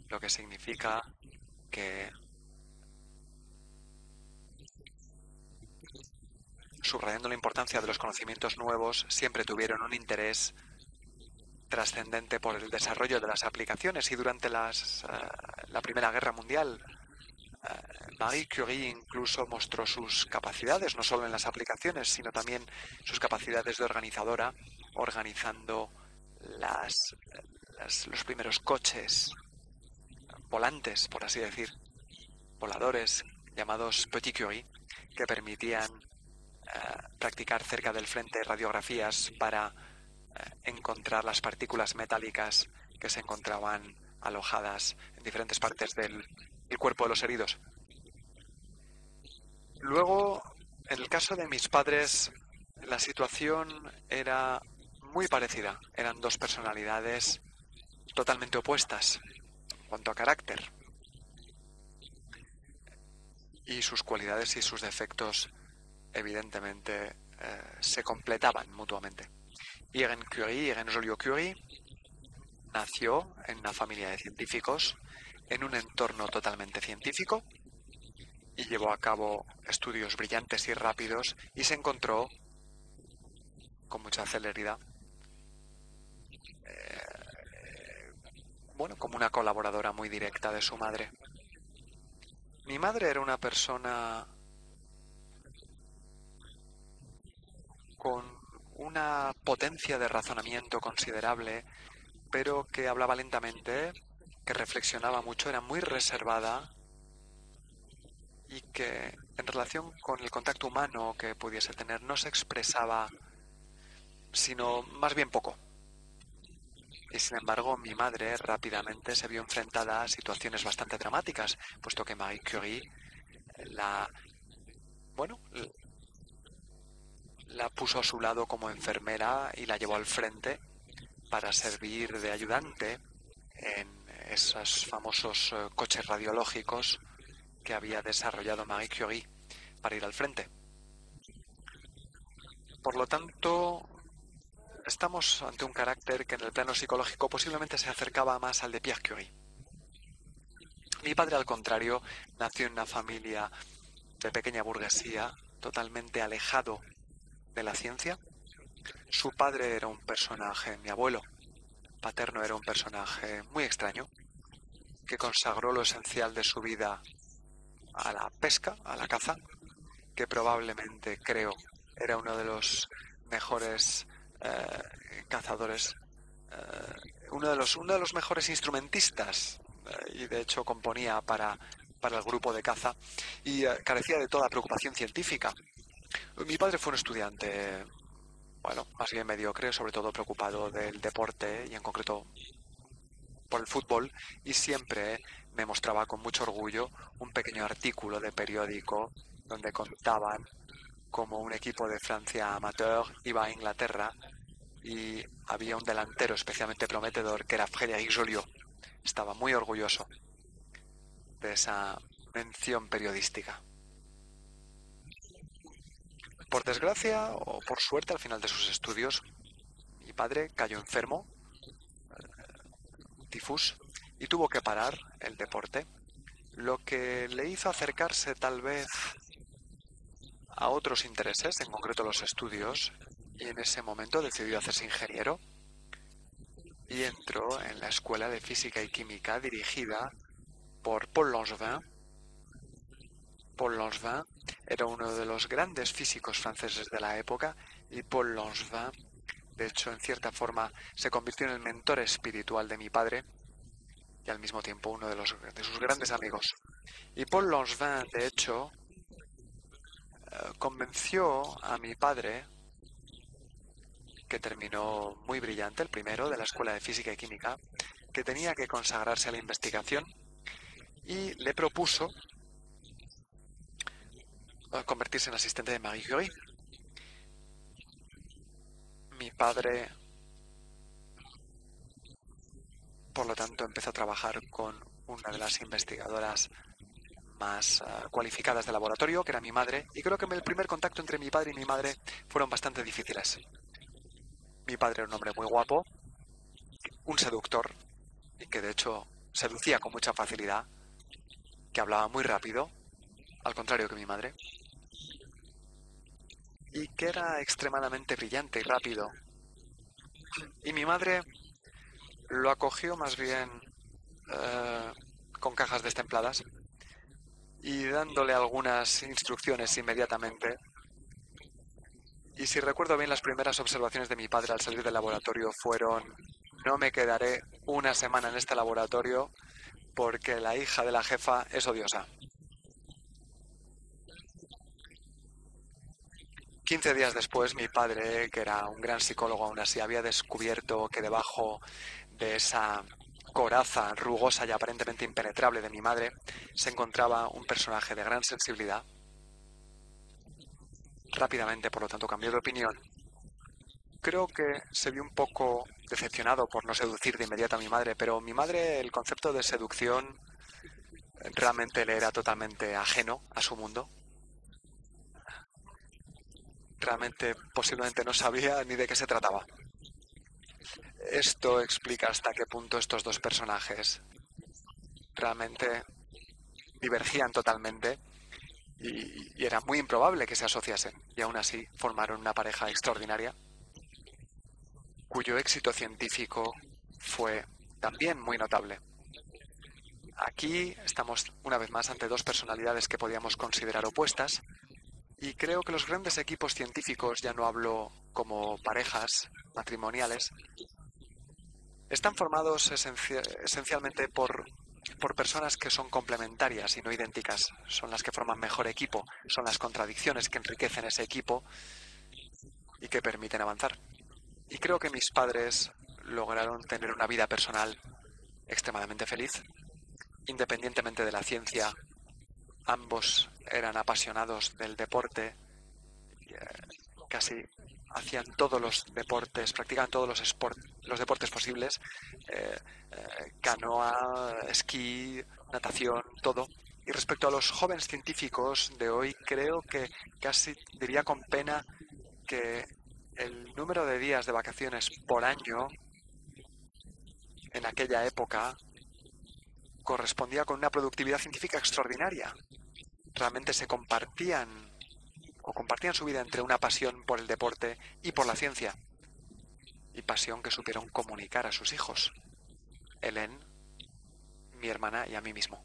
lo que significa que, subrayando la importancia de los conocimientos nuevos, siempre tuvieron un interés trascendente por el desarrollo de las aplicaciones. Y durante la Primera Guerra Mundial, Marie Curie incluso mostró sus capacidades, no solo en las aplicaciones, sino también sus capacidades de organizadora, organizando los primeros coches volantes, por así decir, voladores, llamados Petit Curie, que permitían practicar cerca del frente radiografías para encontrar las partículas metálicas que se encontraban alojadas en diferentes partes del cuerpo de los heridos. Luego, en el caso de mis padres, la situación era muy parecida. Eran dos personalidades totalmente opuestas en cuanto a carácter. Y sus cualidades y sus defectos, evidentemente, se completaban mutuamente. Irène Joliot-Curie nació en una familia de científicos, en un entorno totalmente científico, y llevó a cabo estudios brillantes y rápidos y se encontró con mucha celeridad como una colaboradora muy directa de su madre. Mi madre era una persona con una potencia de razonamiento considerable, pero que hablaba lentamente, que reflexionaba mucho, era muy reservada y que en relación con el contacto humano que pudiese tener no se expresaba, sino más bien poco. Y sin embargo, mi madre rápidamente se vio enfrentada a situaciones bastante dramáticas, puesto que Marie Curie la puso a su lado como enfermera y la llevó al frente para servir de ayudante en esos famosos coches radiológicos que había desarrollado Marie Curie para ir al frente. Por lo tanto, estamos ante un carácter que en el plano psicológico posiblemente se acercaba más al de Pierre Curie. Mi padre, al contrario, nació en una familia de pequeña burguesía, totalmente alejado de la ciencia. Su padre era un personaje, mi abuelo paterno era un personaje muy extraño, que consagró lo esencial de su vida a la pesca, a la caza, que probablemente, creo, era uno de los mejores cazadores, uno de los mejores instrumentistas, y de hecho componía para el grupo de caza, y carecía de toda preocupación científica. Mi padre fue un estudiante, bueno, más bien mediocre, sobre todo preocupado del deporte y en concreto por el fútbol, y siempre me mostraba con mucho orgullo un pequeño artículo de periódico donde contaban cómo un equipo de Francia amateur iba a Inglaterra y había un delantero especialmente prometedor que era Frédéric Joliot. Estaba muy orgulloso de esa mención periodística. Por desgracia o por suerte, al final de sus estudios, mi padre cayó enfermo, tifus, y tuvo que parar el deporte, lo que le hizo acercarse tal vez a otros intereses, en concreto los estudios, y en ese momento decidió hacerse ingeniero y entró en la Escuela de Física y Química dirigida por Paul Langevin. Paul Langevin era uno de los grandes físicos franceses de la época y Paul Langevin, de hecho, en cierta forma, se convirtió en el mentor espiritual de mi padre y al mismo tiempo uno de sus grandes amigos. Y Paul Langevin, de hecho, convenció a mi padre, que terminó muy brillante, el primero de la Escuela de Física y Química, que tenía que consagrarse a la investigación y le propuso convertirse en asistente de Marie Curie. Mi padre, por lo tanto, empezó a trabajar con una de las investigadoras más cualificadas del laboratorio, que era mi madre, y creo que el primer contacto entre mi padre y mi madre fueron bastante difíciles. Mi padre era un hombre muy guapo, un seductor, y que de hecho seducía con mucha facilidad, que hablaba muy rápido, al contrario que mi madre, y que era extremadamente brillante y rápido. Y mi madre lo acogió más bien con cajas destempladas y dándole algunas instrucciones inmediatamente. Y si recuerdo bien, las primeras observaciones de mi padre al salir del laboratorio fueron: no me quedaré una semana en este laboratorio porque la hija de la jefa es odiosa. 15 días después, mi padre, que era un gran psicólogo aún así, había descubierto que debajo de esa coraza rugosa y aparentemente impenetrable de mi madre se encontraba un personaje de gran sensibilidad. Rápidamente, por lo tanto, cambió de opinión. Creo que se vio un poco decepcionado por no seducir de inmediato a mi madre, pero mi madre, el concepto de seducción realmente le era totalmente ajeno a su mundo. Realmente, posiblemente no sabía ni de qué se trataba. Esto explica hasta qué punto estos dos personajes realmente divergían totalmente y era muy improbable que se asociasen. Y aún así formaron una pareja extraordinaria, cuyo éxito científico fue también muy notable. Aquí estamos una vez más ante dos personalidades que podíamos considerar opuestas, y creo que los grandes equipos científicos, ya no hablo como parejas matrimoniales, están formados esencialmente por personas que son complementarias y no idénticas. Son las que forman mejor equipo, son las contradicciones que enriquecen ese equipo y que permiten avanzar. Y creo que mis padres lograron tener una vida personal extremadamente feliz, independientemente de la ciencia. Ambos eran apasionados del deporte, casi hacían todos los deportes, practicaban todos los deportes posibles, canoa, esquí, natación, todo. Y respecto a los jóvenes científicos de hoy, creo que casi diría con pena que el número de días de vacaciones por año en aquella época correspondía con una productividad científica extraordinaria. realmente se compartían su vida entre una pasión por el deporte y por la ciencia, y pasión que supieron comunicar a sus hijos, Hélène, mi hermana y a mí mismo.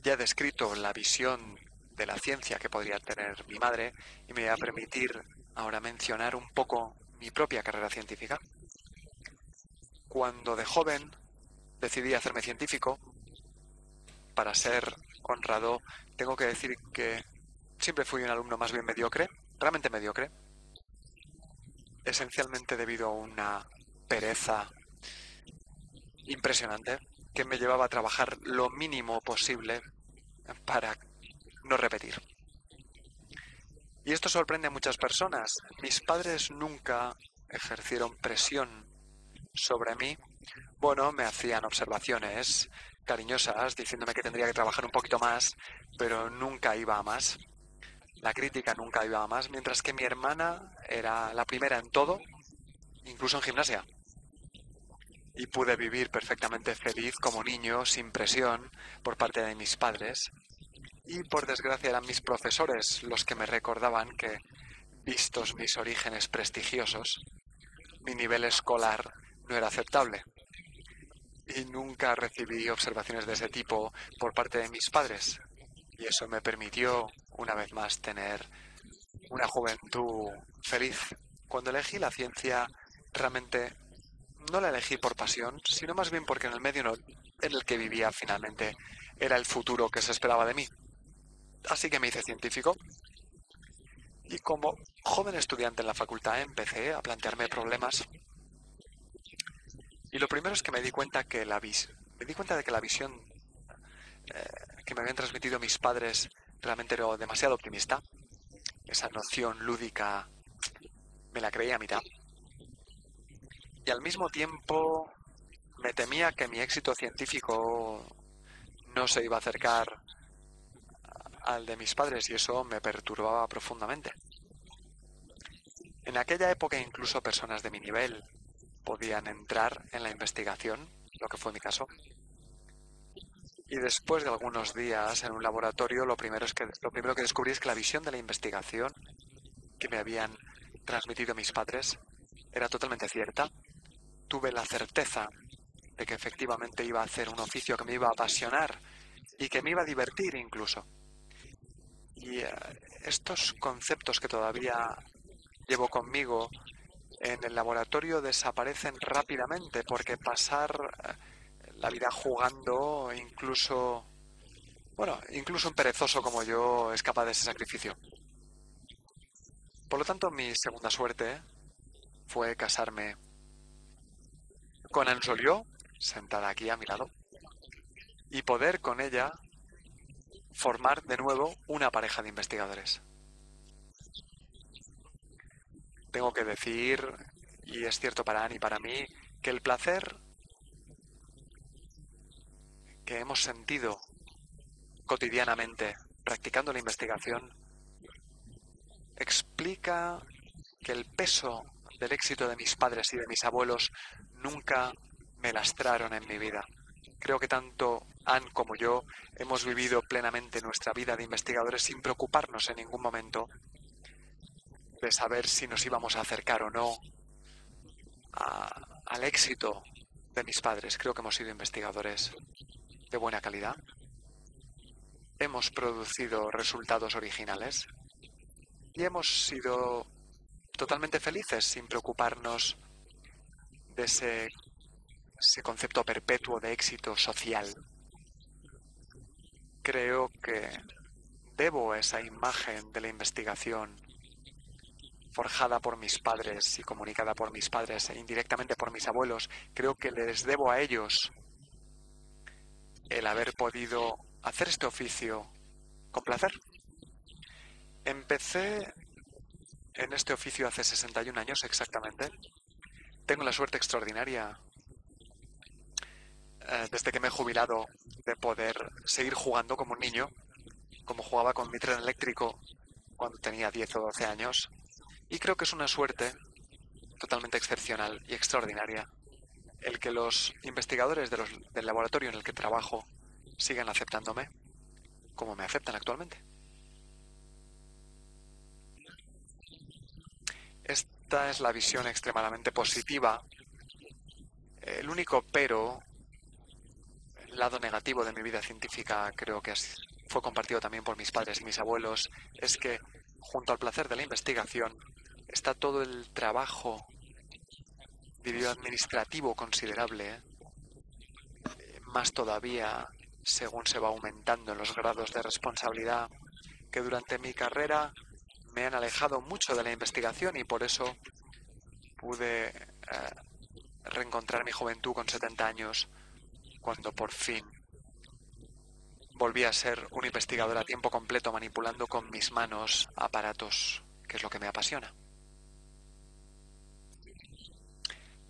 Ya he descrito la visión de la ciencia que podría tener mi madre y me voy a permitir ahora mencionar un poco mi propia carrera científica. Cuando de joven decidí hacerme científico, para ser honrado, tengo que decir que siempre fui un alumno más bien mediocre, realmente mediocre, esencialmente debido a una pereza impresionante que me llevaba a trabajar lo mínimo posible para no repetir. Y esto sorprende a muchas personas. Mis padres nunca ejercieron presión sobre mí. Bueno, me hacían observaciones cariñosas diciéndome que tendría que trabajar un poquito más, pero nunca iba a más. La crítica nunca iba a más, mientras que mi hermana era la primera en todo, incluso en gimnasia. Y pude vivir perfectamente feliz como niño, sin presión, por parte de mis padres. Y por desgracia eran mis profesores los que me recordaban que, vistos mis orígenes prestigiosos, mi nivel escolar no era aceptable. Y nunca recibí observaciones de ese tipo por parte de mis padres. Y eso me permitió, una vez más, tener una juventud feliz. Cuando elegí la ciencia, realmente no la elegí por pasión, sino más bien porque en el medio en el que vivía finalmente era el futuro que se esperaba de mí. Así que me hice científico y como joven estudiante en la facultad empecé a plantearme problemas. Y lo primero es que me di cuenta de que la visión que me habían transmitido mis padres realmente era demasiado optimista. Esa noción lúdica me la creía a mitad. Y al mismo tiempo me temía que mi éxito científico no se iba a acercar al de mis padres y eso me perturbaba profundamente. En aquella época incluso personas de mi nivel podían entrar en la investigación, lo que fue mi caso. Y después de algunos días en un laboratorio, lo primero que descubrí es que la visión de la investigación que me habían transmitido mis padres era totalmente cierta. Tuve la certeza de que efectivamente iba a hacer un oficio que me iba a apasionar y que me iba a divertir incluso. Y estos conceptos que todavía llevo conmigo en el laboratorio desaparecen rápidamente porque pasar la vida jugando, incluso un perezoso como yo es capaz de ese sacrificio. Por lo tanto, mi segunda suerte fue casarme con Anne Joliot, sentada aquí a mi lado, y poder con ella formar de nuevo una pareja de investigadores. Tengo que decir, y es cierto para Anne y para mí, que el placer que hemos sentido cotidianamente practicando la investigación explica que el peso del éxito de mis padres y de mis abuelos nunca me lastraron en mi vida. Creo que tanto Anne como yo hemos vivido plenamente nuestra vida de investigadores sin preocuparnos en ningún momento de saber si nos íbamos a acercar o no al éxito de mis padres. Creo que hemos sido investigadores de buena calidad. Hemos producido resultados originales y hemos sido totalmente felices sin preocuparnos de ese concepto perpetuo de éxito social. Creo que debo esa imagen de la investigación forjada por mis padres y comunicada por mis padres e indirectamente por mis abuelos. Creo que les debo a ellos el haber podido hacer este oficio con placer. Empecé en este oficio hace 61 años exactamente. Tengo la suerte extraordinaria, desde que me he jubilado, de poder seguir jugando como un niño, como jugaba con mi tren eléctrico cuando tenía 10 o 12 años. Y creo que es una suerte totalmente excepcional y extraordinaria el que los investigadores del laboratorio en el que trabajo sigan aceptándome como me aceptan actualmente. Esta es la visión extremadamente positiva. El único pero, el lado negativo de mi vida científica, creo que fue compartido también por mis padres y mis abuelos, es que junto al placer de la investigación está todo el trabajo, diría, administrativo considerable, más todavía según se va aumentando en los grados de responsabilidad, que durante mi carrera me han alejado mucho de la investigación y por eso pude reencontrar mi juventud con 70 años, cuando por fin volví a ser un investigador a tiempo completo manipulando con mis manos aparatos, que es lo que me apasiona.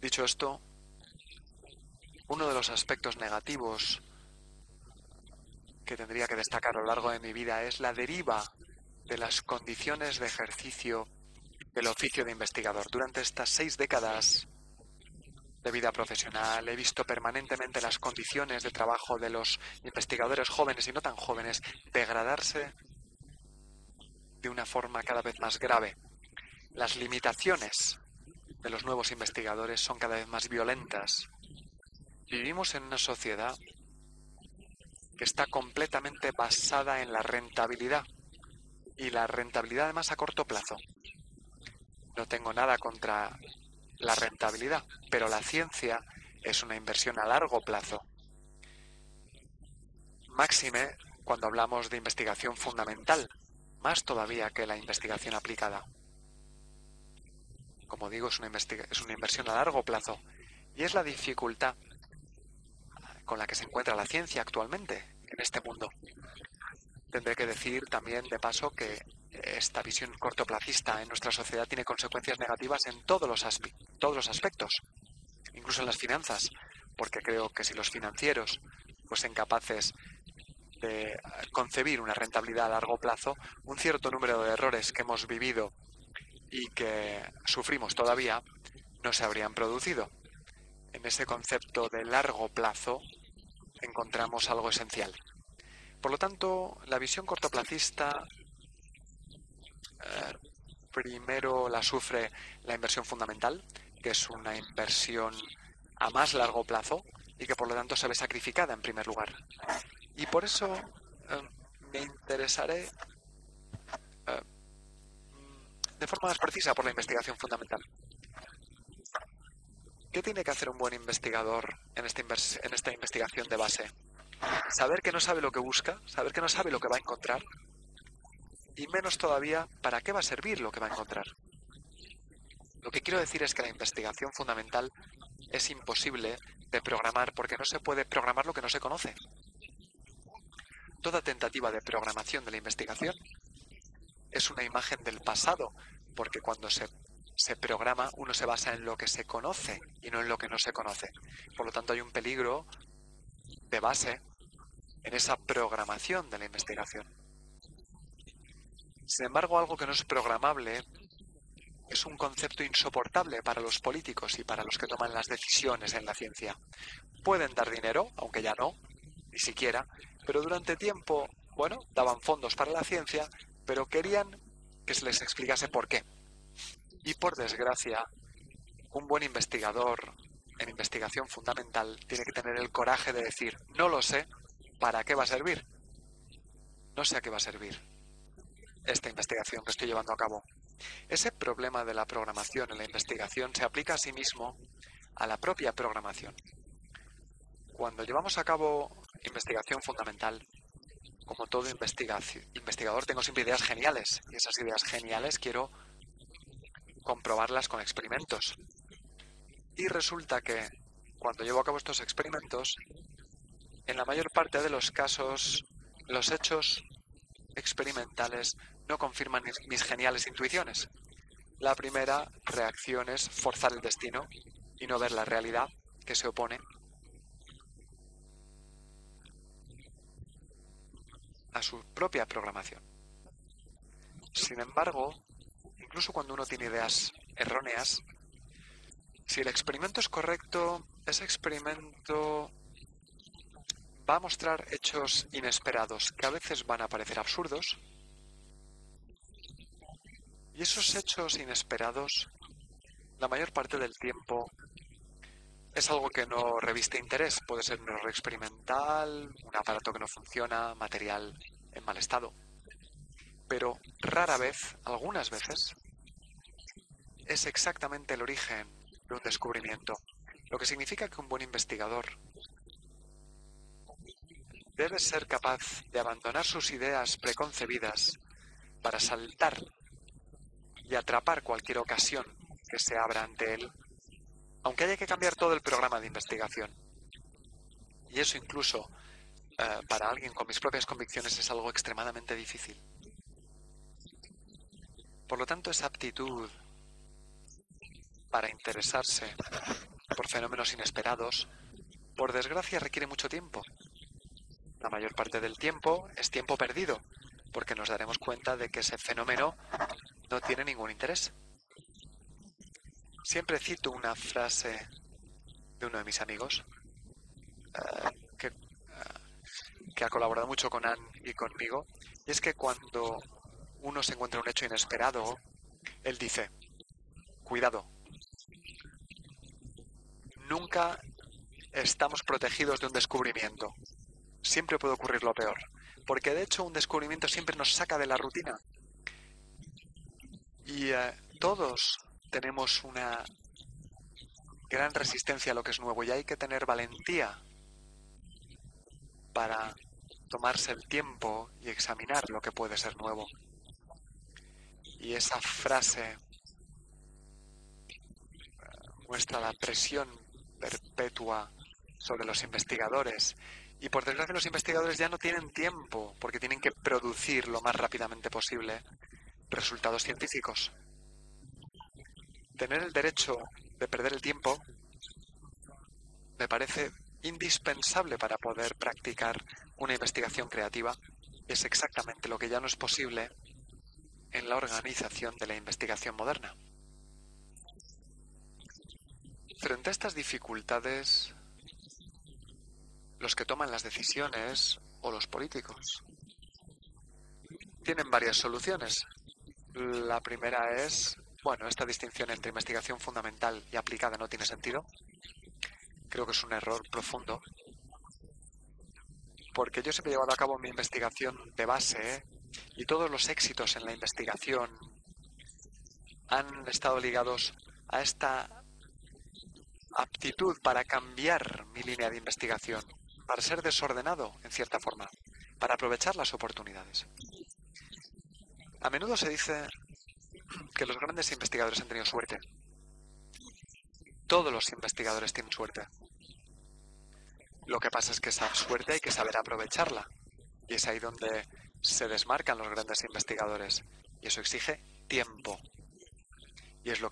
Dicho esto, uno de los aspectos negativos que tendría que destacar a lo largo de mi vida es la deriva de las condiciones de ejercicio del oficio de investigador. Durante estas 6 décadas de vida profesional he visto permanentemente las condiciones de trabajo de los investigadores jóvenes y no tan jóvenes degradarse de una forma cada vez más grave. Las limitaciones de los nuevos investigadores son cada vez más violentas. Vivimos en una sociedad que está completamente basada en la rentabilidad, y la rentabilidad además a corto plazo. No tengo nada contra la rentabilidad, pero la ciencia es una inversión a largo plazo. Máxime cuando hablamos de investigación fundamental, más todavía que la investigación aplicada. Como digo, es una inversión a largo plazo, y es la dificultad con la que se encuentra la ciencia actualmente en este mundo. Tendré que decir también, de paso, que esta visión cortoplacista en nuestra sociedad tiene consecuencias negativas en todos los aspectos, incluso en las finanzas, porque creo que si los financieros fuesen capaces de concebir una rentabilidad a largo plazo, un cierto número de errores que hemos vivido y que sufrimos todavía no se habrían producido. En ese concepto de largo plazo encontramos algo esencial. Por lo tanto, la visión cortoplacista primero la sufre la inversión fundamental, que es una inversión a más largo plazo y que por lo tanto se ve sacrificada en primer lugar. Y por eso me interesaré de forma más precisa por la investigación fundamental. ¿Qué tiene que hacer un buen investigador en esta investigación de base? Saber que no sabe lo que busca, saber que no sabe lo que va a encontrar, y menos todavía para qué va a servir lo que va a encontrar. Lo que quiero decir es que la investigación fundamental es imposible de programar porque no se puede programar lo que no se conoce. Toda tentativa de programación de la investigación es una imagen del pasado, porque cuando se programa uno se basa en lo que se conoce y no en lo que no se conoce. Por lo tanto, hay un peligro de base en esa programación de la investigación. Sin embargo, algo que no es programable es un concepto insoportable para los políticos y para los que toman las decisiones en la ciencia. Pueden dar dinero, aunque ya no, ni siquiera, pero durante tiempo, daban fondos para la ciencia, pero querían que se les explicase por qué. Y por desgracia, un buen investigador en investigación fundamental tiene que tener el coraje de decir, no lo sé, ¿para qué va a servir? No sé a qué va a servir esta investigación que estoy llevando a cabo. Ese problema de la programación en la investigación se aplica a sí mismo a la propia programación. Cuando llevamos a cabo investigación fundamental, como todo investigador, tengo siempre ideas geniales, y esas ideas geniales quiero comprobarlas con experimentos. Y resulta que cuando llevo a cabo estos experimentos, en la mayor parte de los casos, los hechos experimentales no confirman mis geniales intuiciones. La primera reacción es forzar el destino y no ver la realidad que se opone a su propia programación. Sin embargo, incluso cuando uno tiene ideas erróneas, si el experimento es correcto, ese experimento va a mostrar hechos inesperados que a veces van a parecer absurdos. Y esos hechos inesperados, la mayor parte del tiempo, es algo que no reviste interés. Puede ser un error experimental, un aparato que no funciona, material en mal estado. Pero rara vez, algunas veces, es exactamente el origen de un descubrimiento. Lo que significa que un buen investigador debe ser capaz de abandonar sus ideas preconcebidas para saltar y atrapar cualquier ocasión que se abra ante él, aunque haya que cambiar todo el programa de investigación. Y eso incluso para alguien con mis propias convicciones es algo extremadamente difícil. Por lo tanto, esa aptitud para interesarse por fenómenos inesperados, por desgracia, requiere mucho tiempo. La mayor parte del tiempo es tiempo perdido, porque nos daremos cuenta de que ese fenómeno no tiene ningún interés. Siempre cito una frase de uno de mis amigos, que ha colaborado mucho con Anne y conmigo, y es que cuando uno se encuentra un hecho inesperado, él dice: cuidado, nunca estamos protegidos de un descubrimiento. Siempre puede ocurrir lo peor, porque de hecho un descubrimiento siempre nos saca de la rutina. Y todos tenemos una gran resistencia a lo que es nuevo, y hay que tener valentía para tomarse el tiempo y examinar lo que puede ser nuevo. Y esa frase muestra la presión perpetua sobre los investigadores. Y por desgracia los investigadores ya no tienen tiempo, porque tienen que producir lo más rápidamente posible resultados científicos. Tener el derecho de perder el tiempo me parece indispensable para poder practicar una investigación creativa. Es exactamente lo que ya no es posible en la organización de la investigación moderna. Frente a estas dificultades, los que toman las decisiones o los políticos tienen varias soluciones. La primera es, esta distinción entre investigación fundamental y aplicada no tiene sentido. Creo que es un error profundo, porque yo siempre he llevado a cabo mi investigación de base, y todos los éxitos en la investigación han estado ligados a esta aptitud para cambiar mi línea de investigación, para ser desordenado en cierta forma, para aprovechar las oportunidades. A menudo se dice que los grandes investigadores han tenido suerte. Todos los investigadores tienen suerte. Lo que pasa es que esa suerte hay que saber aprovecharla. Y es ahí donde se desmarcan los grandes investigadores. Y eso exige tiempo. Y es de lo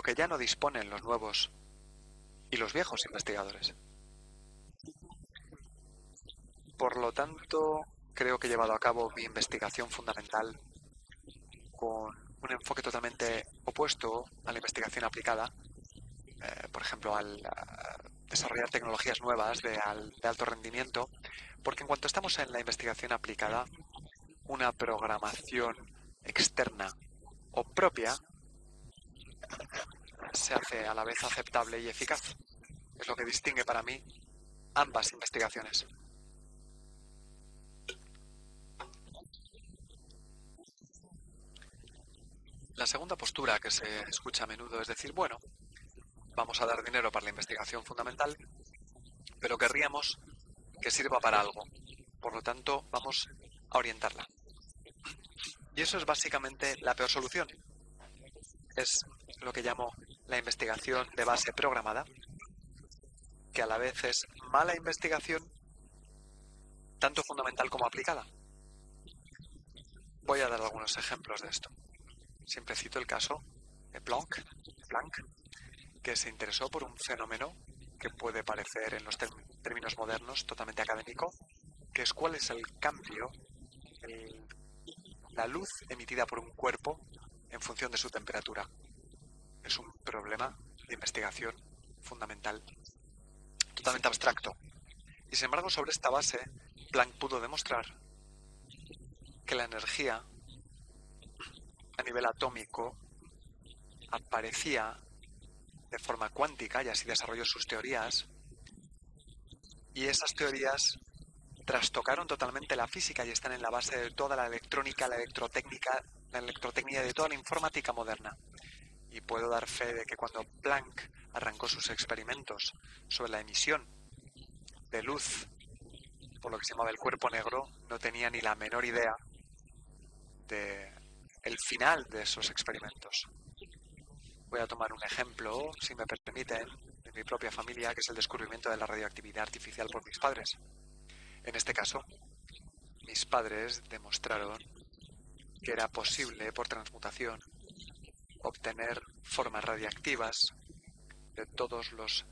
que ya no disponen los nuevos y los viejos investigadores. Por lo tanto, creo que he llevado a cabo mi investigación fundamental con un enfoque totalmente opuesto a la investigación aplicada, por ejemplo, al desarrollar tecnologías nuevas de alto rendimiento, porque en cuanto estamos en la investigación aplicada, una programación externa o propia se hace a la vez aceptable y eficaz. Es lo que distingue para mí ambas investigaciones. La segunda postura que se escucha a menudo es decir, vamos a dar dinero para la investigación fundamental, pero querríamos que sirva para algo. Por lo tanto, vamos a orientarla. Y eso es básicamente la peor solución. Es lo que llamo la investigación de base programada, que a la vez es mala investigación, tanto fundamental como aplicada. Voy a dar algunos ejemplos de esto. Siempre cito el caso de Planck, que se interesó por un fenómeno que puede parecer en los términos modernos totalmente académico, que es cuál es el cambio, la luz emitida por un cuerpo en función de su temperatura. Es un problema de investigación fundamental, totalmente abstracto, Y sin embargo, sobre esta base, Planck pudo demostrar que la energía a nivel atómico aparecía de forma cuántica y así desarrolló sus teorías. Y esas teorías trastocaron totalmente la física y están en la base de toda la electrónica, la electrotecnia de toda la informática moderna. Y puedo dar fe de que cuando Planck arrancó sus experimentos sobre la emisión de luz por lo que se llamaba el cuerpo negro, no tenía ni la menor idea de el final de esos experimentos. Voy a tomar un ejemplo, si me permiten, de mi propia familia, que es el descubrimiento de la radioactividad artificial por mis padres. En este caso, mis padres demostraron que era posible, por transmutación, obtener formas radiactivas de todos los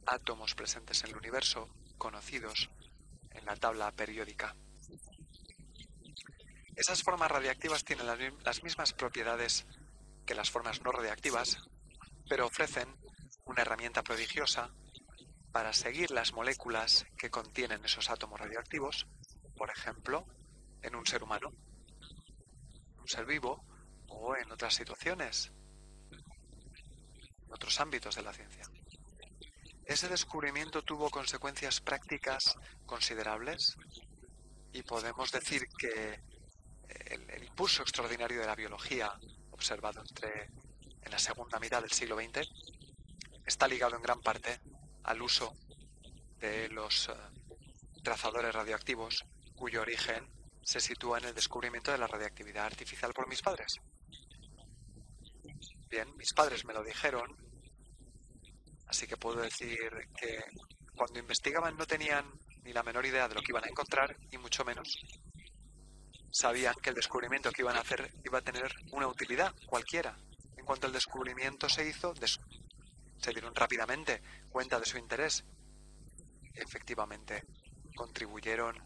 átomos presentes en el universo, conocidos en la tabla periódica. Esas formas radiactivas tienen las mismas propiedades que las formas no radiactivas, pero ofrecen una herramienta prodigiosa para seguir las moléculas que contienen esos átomos radioactivos, por ejemplo, en un ser humano, un ser vivo, o en otras situaciones, en otros ámbitos de la ciencia. Ese descubrimiento tuvo consecuencias prácticas considerables y podemos decir que el impulso extraordinario de la biología observado en la segunda mitad del siglo XX está ligado en gran parte al uso de los trazadores radioactivos, cuyo origen se sitúa en el descubrimiento de la radiactividad artificial por mis padres. Bien, mis padres me lo dijeron, así que puedo decir que cuando investigaban no tenían ni la menor idea de lo que iban a encontrar, y mucho menos sabían que el descubrimiento que iban a hacer iba a tener una utilidad cualquiera. En cuanto el descubrimiento se hizo, se dieron rápidamente cuenta de su interés. Efectivamente, contribuyeron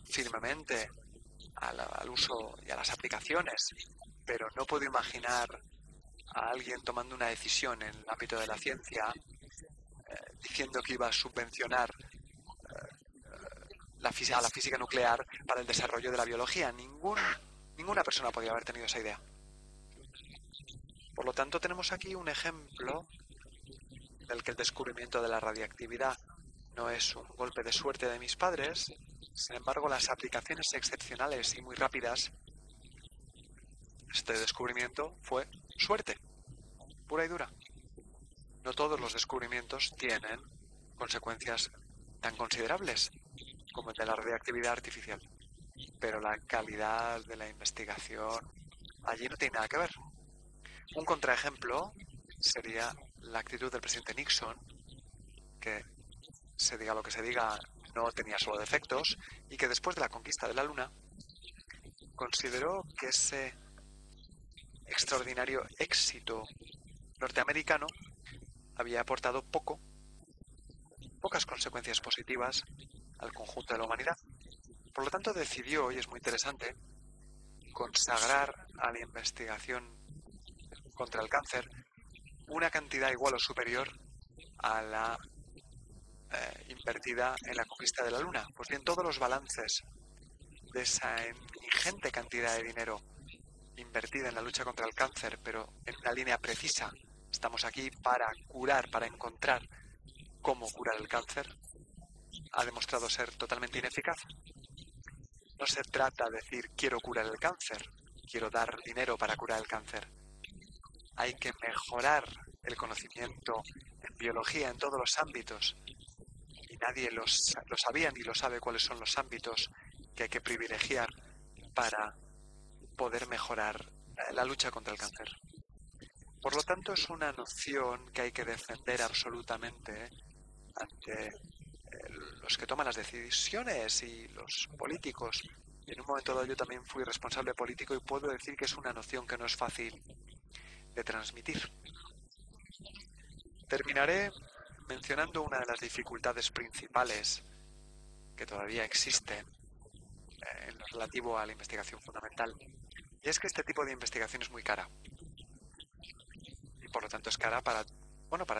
firmemente al uso y a las aplicaciones, pero no puedo imaginar a alguien tomando una decisión en el ámbito de la ciencia diciendo que iba a subvencionar a la física nuclear para el desarrollo de la biología. Ninguna persona podría haber tenido esa idea. Por lo tanto, tenemos aquí un ejemplo del que el descubrimiento de la radiactividad no es un golpe de suerte de mis padres. Sin embargo, las aplicaciones excepcionales y muy rápidas, este descubrimiento fue suerte, pura y dura. No todos los descubrimientos tienen consecuencias tan considerables como el de la radiactividad artificial, pero la calidad de la investigación allí no tiene nada que ver. Un contraejemplo sería la actitud del presidente Nixon, que, se diga lo que se diga, no tenía solo defectos, y que después de la conquista de la Luna consideró que ese extraordinario éxito norteamericano había aportado pocas consecuencias positivas al conjunto de la humanidad. Por lo tanto, decidió, y es muy interesante, consagrar a la investigación contra el cáncer una cantidad igual o superior a la invertida en la conquista de la Luna. Pues bien, todos los balances de esa ingente cantidad de dinero invertida en la lucha contra el cáncer, pero en una línea precisa, estamos aquí para curar, para encontrar cómo curar el cáncer, ha demostrado ser totalmente ineficaz. No se trata de decir quiero curar el cáncer, quiero dar dinero para curar el cáncer. Hay que mejorar el conocimiento en biología en todos los ámbitos, y nadie lo sabía ni lo sabe cuáles son los ámbitos que hay que privilegiar para poder mejorar la lucha contra el cáncer. Por lo tanto, es una noción que hay que defender absolutamente ante los que toman las decisiones y los políticos. En un momento dado yo también fui responsable político y puedo decir que es una noción que no es fácil de transmitir. Terminaré mencionando una de las dificultades principales que todavía existen en lo relativo a la investigación fundamental, y es que este tipo de investigación es muy cara, y por lo tanto es cara para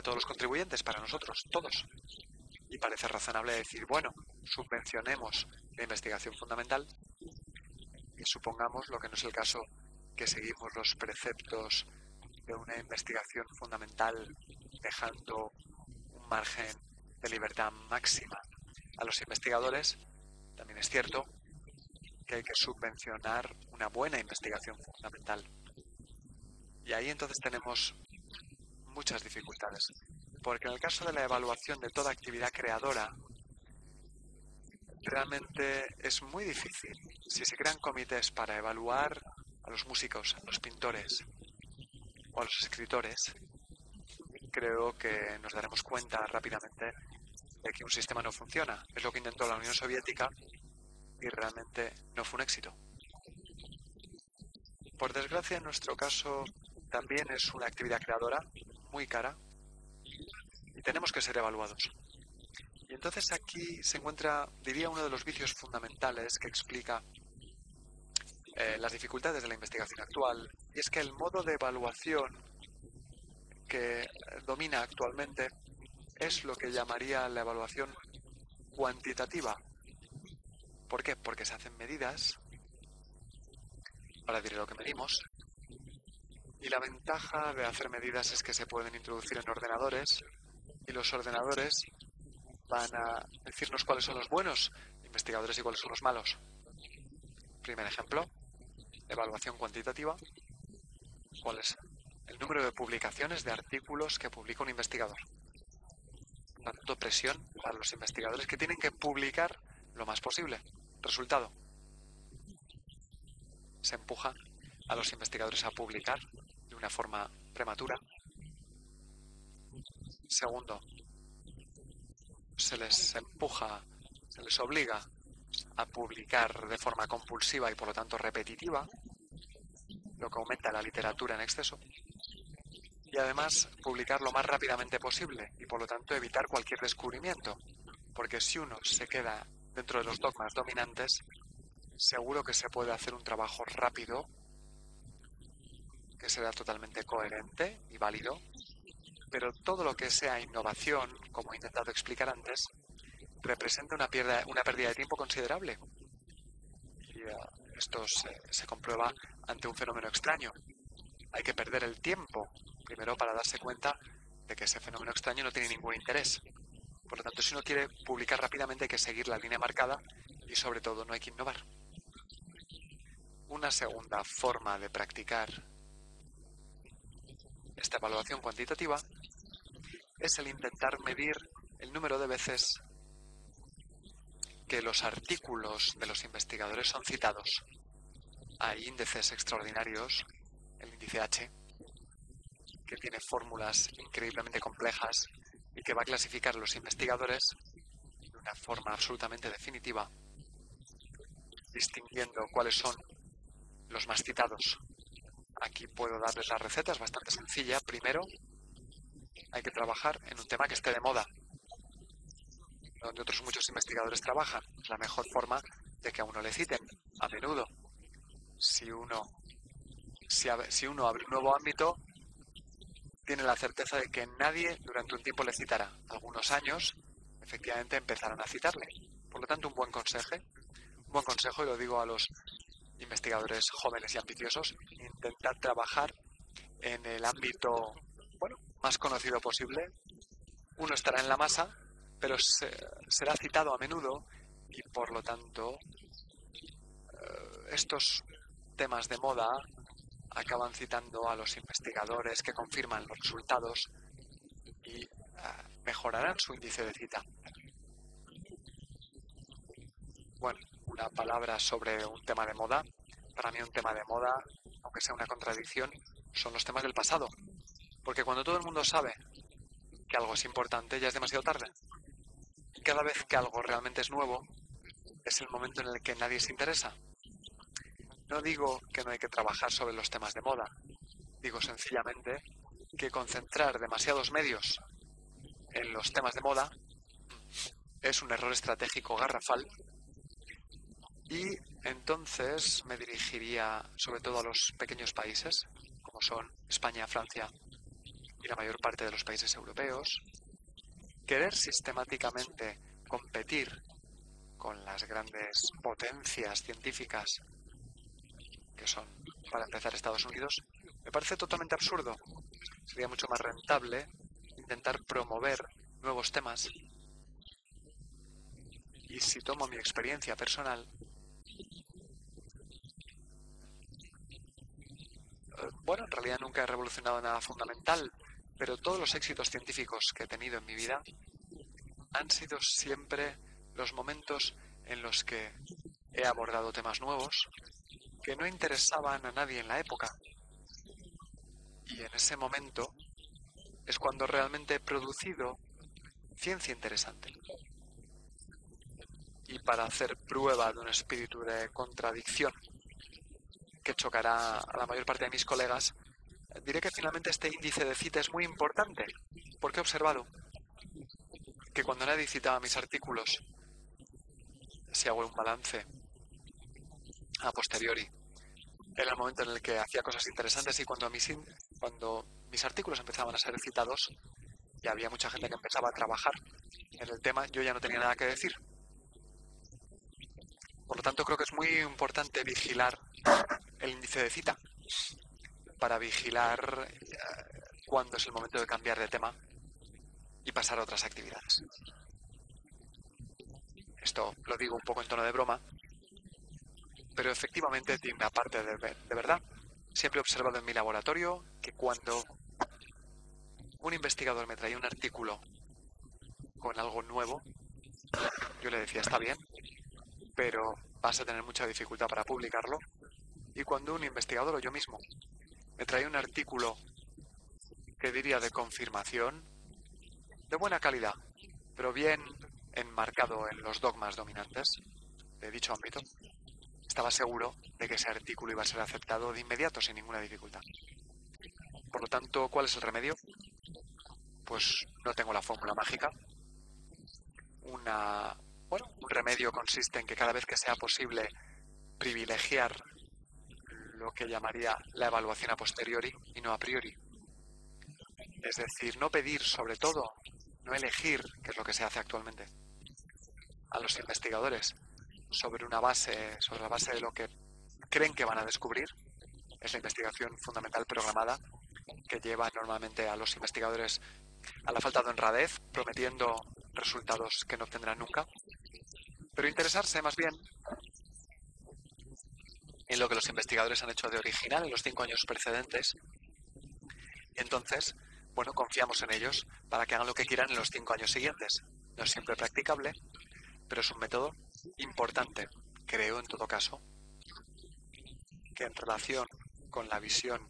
todos los contribuyentes, para nosotros, todos. Y parece razonable decir, bueno, subvencionemos la investigación fundamental y supongamos, lo que no es el caso, que seguimos los preceptos de una investigación fundamental dejando un margen de libertad máxima a los investigadores. También es cierto que hay que subvencionar una buena investigación fundamental. Y ahí entonces tenemos muchas dificultades, porque en el caso de la evaluación de toda actividad creadora, realmente es muy difícil. Si se crean comités para evaluar a los músicos, a los pintores o a los escritores, creo que nos daremos cuenta rápidamente de que un sistema no funciona. Es lo que intentó la Unión Soviética y realmente no fue un éxito. Por desgracia, en nuestro caso, también es una actividad creadora muy cara y tenemos que ser evaluados. Y entonces aquí se encuentra, diría, uno de los vicios fundamentales que explica las dificultades de la investigación actual, y es que el modo de evaluación que domina actualmente es lo que llamaría la evaluación cuantitativa. ¿Por qué? Porque se hacen medidas, ahora diré lo que medimos, y la ventaja de hacer medidas es que se pueden introducir en ordenadores y los ordenadores van a decirnos cuáles son los buenos investigadores y cuáles son los malos. Primer ejemplo, evaluación cuantitativa. ¿Cuál es el número de publicaciones de artículos que publica un investigador? Por tanto, presión para los investigadores que tienen que publicar lo más posible. Resultado, se empuja a los investigadores a publicar de una forma prematura. Segundo, se les empuja, se les obliga a publicar de forma compulsiva y por lo tanto repetitiva, lo que aumenta la literatura en exceso, y además publicar lo más rápidamente posible y por lo tanto evitar cualquier descubrimiento, porque si uno se queda dentro de los dogmas dominantes, seguro que se puede hacer un trabajo rápido, que será totalmente coherente y válido, pero todo lo que sea innovación, como he intentado explicar antes, representa una pérdida de tiempo considerable. Y esto se comprueba ante un fenómeno extraño. Hay que perder el tiempo, primero para darse cuenta de que ese fenómeno extraño no tiene ningún interés. Por lo tanto, si uno quiere publicar rápidamente, hay que seguir la línea marcada y sobre todo no hay que innovar. Una segunda forma de practicar esta evaluación cuantitativa es el intentar medir el número de veces que los artículos de los investigadores son citados. Hay índices extraordinarios, el índice H, que tiene fórmulas increíblemente complejas y que va a clasificar a los investigadores de una forma absolutamente definitiva, distinguiendo cuáles son los más citados. Aquí puedo darles la receta, es bastante sencilla. Primero, hay que trabajar en un tema que esté de moda, donde otros muchos investigadores trabajan. Es la mejor forma de que a uno le citen. A menudo, si uno abre un nuevo ámbito, tiene la certeza de que nadie durante un tiempo le citará. Algunos años, efectivamente, empezarán a citarle. Por lo tanto, un buen consejo, y lo digo a los investigadores jóvenes y ambiciosos, intentar trabajar en el ámbito más conocido posible. Uno estará en la masa, pero será citado a menudo y por lo tanto estos temas de moda acaban citando a los investigadores que confirman los resultados y mejorarán su índice de cita. Bueno, una palabra sobre un tema de moda. Para mí un tema de moda, aunque sea una contradicción, son los temas del pasado. Porque cuando todo el mundo sabe que algo es importante, ya es demasiado tarde. Y cada vez que algo realmente es nuevo, es el momento en el que nadie se interesa. No digo que no hay que trabajar sobre los temas de moda. Digo sencillamente que concentrar demasiados medios en los temas de moda es un error estratégico garrafal. Y entonces me dirigiría sobre todo a los pequeños países, como son España, Francia y la mayor parte de los países europeos, querer sistemáticamente competir con las grandes potencias científicas que son, para empezar, Estados Unidos, me parece totalmente absurdo. Sería mucho más rentable intentar promover nuevos temas. Y si tomo mi experiencia personal, bueno, en realidad nunca he revolucionado nada fundamental, pero todos los éxitos científicos que he tenido en mi vida han sido siempre los momentos en los que he abordado temas nuevos que no interesaban a nadie en la época. Y en ese momento es cuando realmente he producido ciencia interesante. Y para hacer prueba de un espíritu de contradicción que chocará a la mayor parte de mis colegas, diré que finalmente este índice de cita es muy importante, porque he observado que cuando nadie citaba mis artículos, si hago un balance a posteriori, era el momento en el que hacía cosas interesantes, y cuando mis artículos empezaban a ser citados y había mucha gente que empezaba a trabajar en el tema, yo ya no tenía nada que decir. Por lo tanto, creo que es muy importante vigilar el índice de cita para vigilar cuándo es el momento de cambiar de tema y pasar a otras actividades. Esto lo digo un poco en tono de broma, pero efectivamente tiene una parte de verdad. Siempre he observado en mi laboratorio que cuando un investigador me traía un artículo con algo nuevo, yo le decía, está bien, pero vas a tener mucha dificultad para publicarlo. Y cuando un investigador o yo mismo me traía un artículo que diría de confirmación, de buena calidad, pero bien enmarcado en los dogmas dominantes de dicho ámbito, estaba seguro de que ese artículo iba a ser aceptado de inmediato sin ninguna dificultad. Por lo tanto, ¿cuál es el remedio? Pues no tengo la fórmula mágica. Un remedio consiste en que cada vez que sea posible privilegiar lo que llamaría la evaluación a posteriori y no a priori. Es decir, no pedir, sobre todo, no elegir, que es lo que se hace actualmente, a los investigadores sobre la base de lo que creen que van a descubrir. Es la investigación fundamental programada que lleva normalmente a los investigadores a la falta de honradez, prometiendo resultados que no obtendrán nunca, pero interesarse más bien en lo que los investigadores han hecho de original en los 5 años precedentes. Y entonces, bueno, confiamos en ellos para que hagan lo que quieran en los 5 años siguientes. No es siempre practicable, pero es un método importante. Creo, en todo caso, que en relación con la visión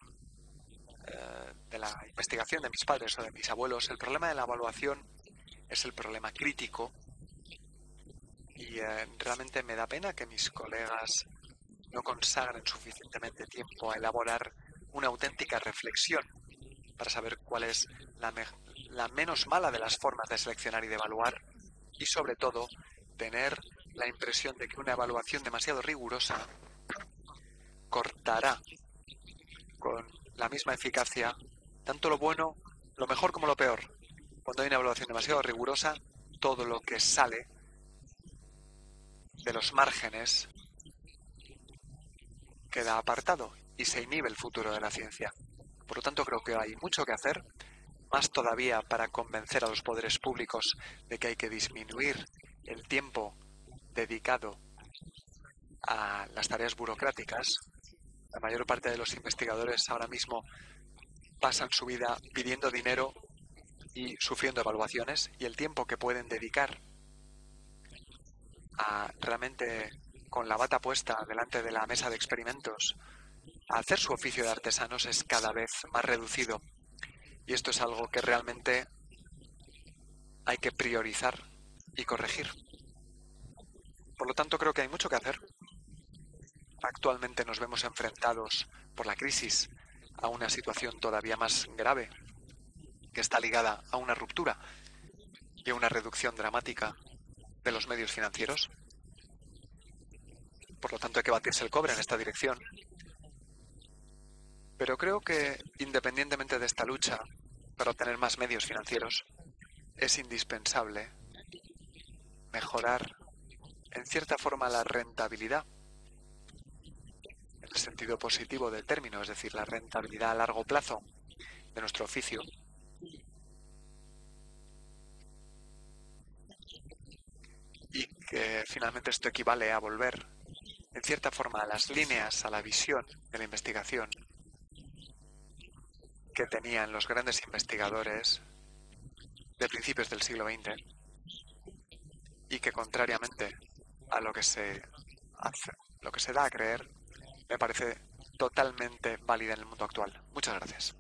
de la investigación de mis padres o de mis abuelos, el problema de la evaluación es el problema crítico, y realmente me da pena que mis colegas no consagren suficientemente tiempo a elaborar una auténtica reflexión para saber cuál es la menos mala de las formas de seleccionar y de evaluar, y sobre todo tener la impresión de que una evaluación demasiado rigurosa cortará con la misma eficacia tanto lo bueno, lo mejor como lo peor. Cuando hay una evaluación demasiado rigurosa, todo lo que sale de los márgenes queda apartado y se inhibe el futuro de la ciencia. Por lo tanto, creo que hay mucho que hacer, más todavía para convencer a los poderes públicos de que hay que disminuir el tiempo dedicado a las tareas burocráticas. La mayor parte de los investigadores ahora mismo pasan su vida pidiendo dinero y sufriendo evaluaciones, y el tiempo que pueden dedicar a realmente, con la bata puesta delante de la mesa de experimentos, a hacer su oficio de artesanos es cada vez más reducido. Y esto es algo que realmente hay que priorizar y corregir. Por lo tanto, creo que hay mucho que hacer. Actualmente nos vemos enfrentados por la crisis a una situación todavía más grave, que está ligada a una ruptura y a una reducción dramática de los medios financieros. Por lo tanto, hay que batirse el cobre en esta dirección. Pero creo que, independientemente de esta lucha para obtener más medios financieros, es indispensable mejorar, en cierta forma, la rentabilidad, en el sentido positivo del término, es decir, la rentabilidad a largo plazo de nuestro oficio. Y que finalmente esto equivale a volver, en cierta forma, a las líneas, a la visión de la investigación que tenían los grandes investigadores de principios del siglo XX y que, contrariamente a lo que se hace, lo que se da a creer, me parece totalmente válida en el mundo actual. Muchas gracias.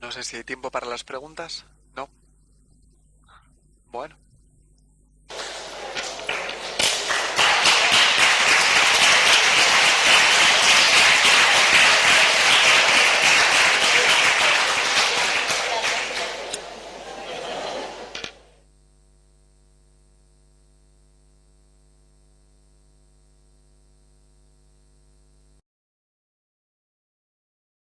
No sé si hay tiempo para las preguntas. ¿No? Bueno.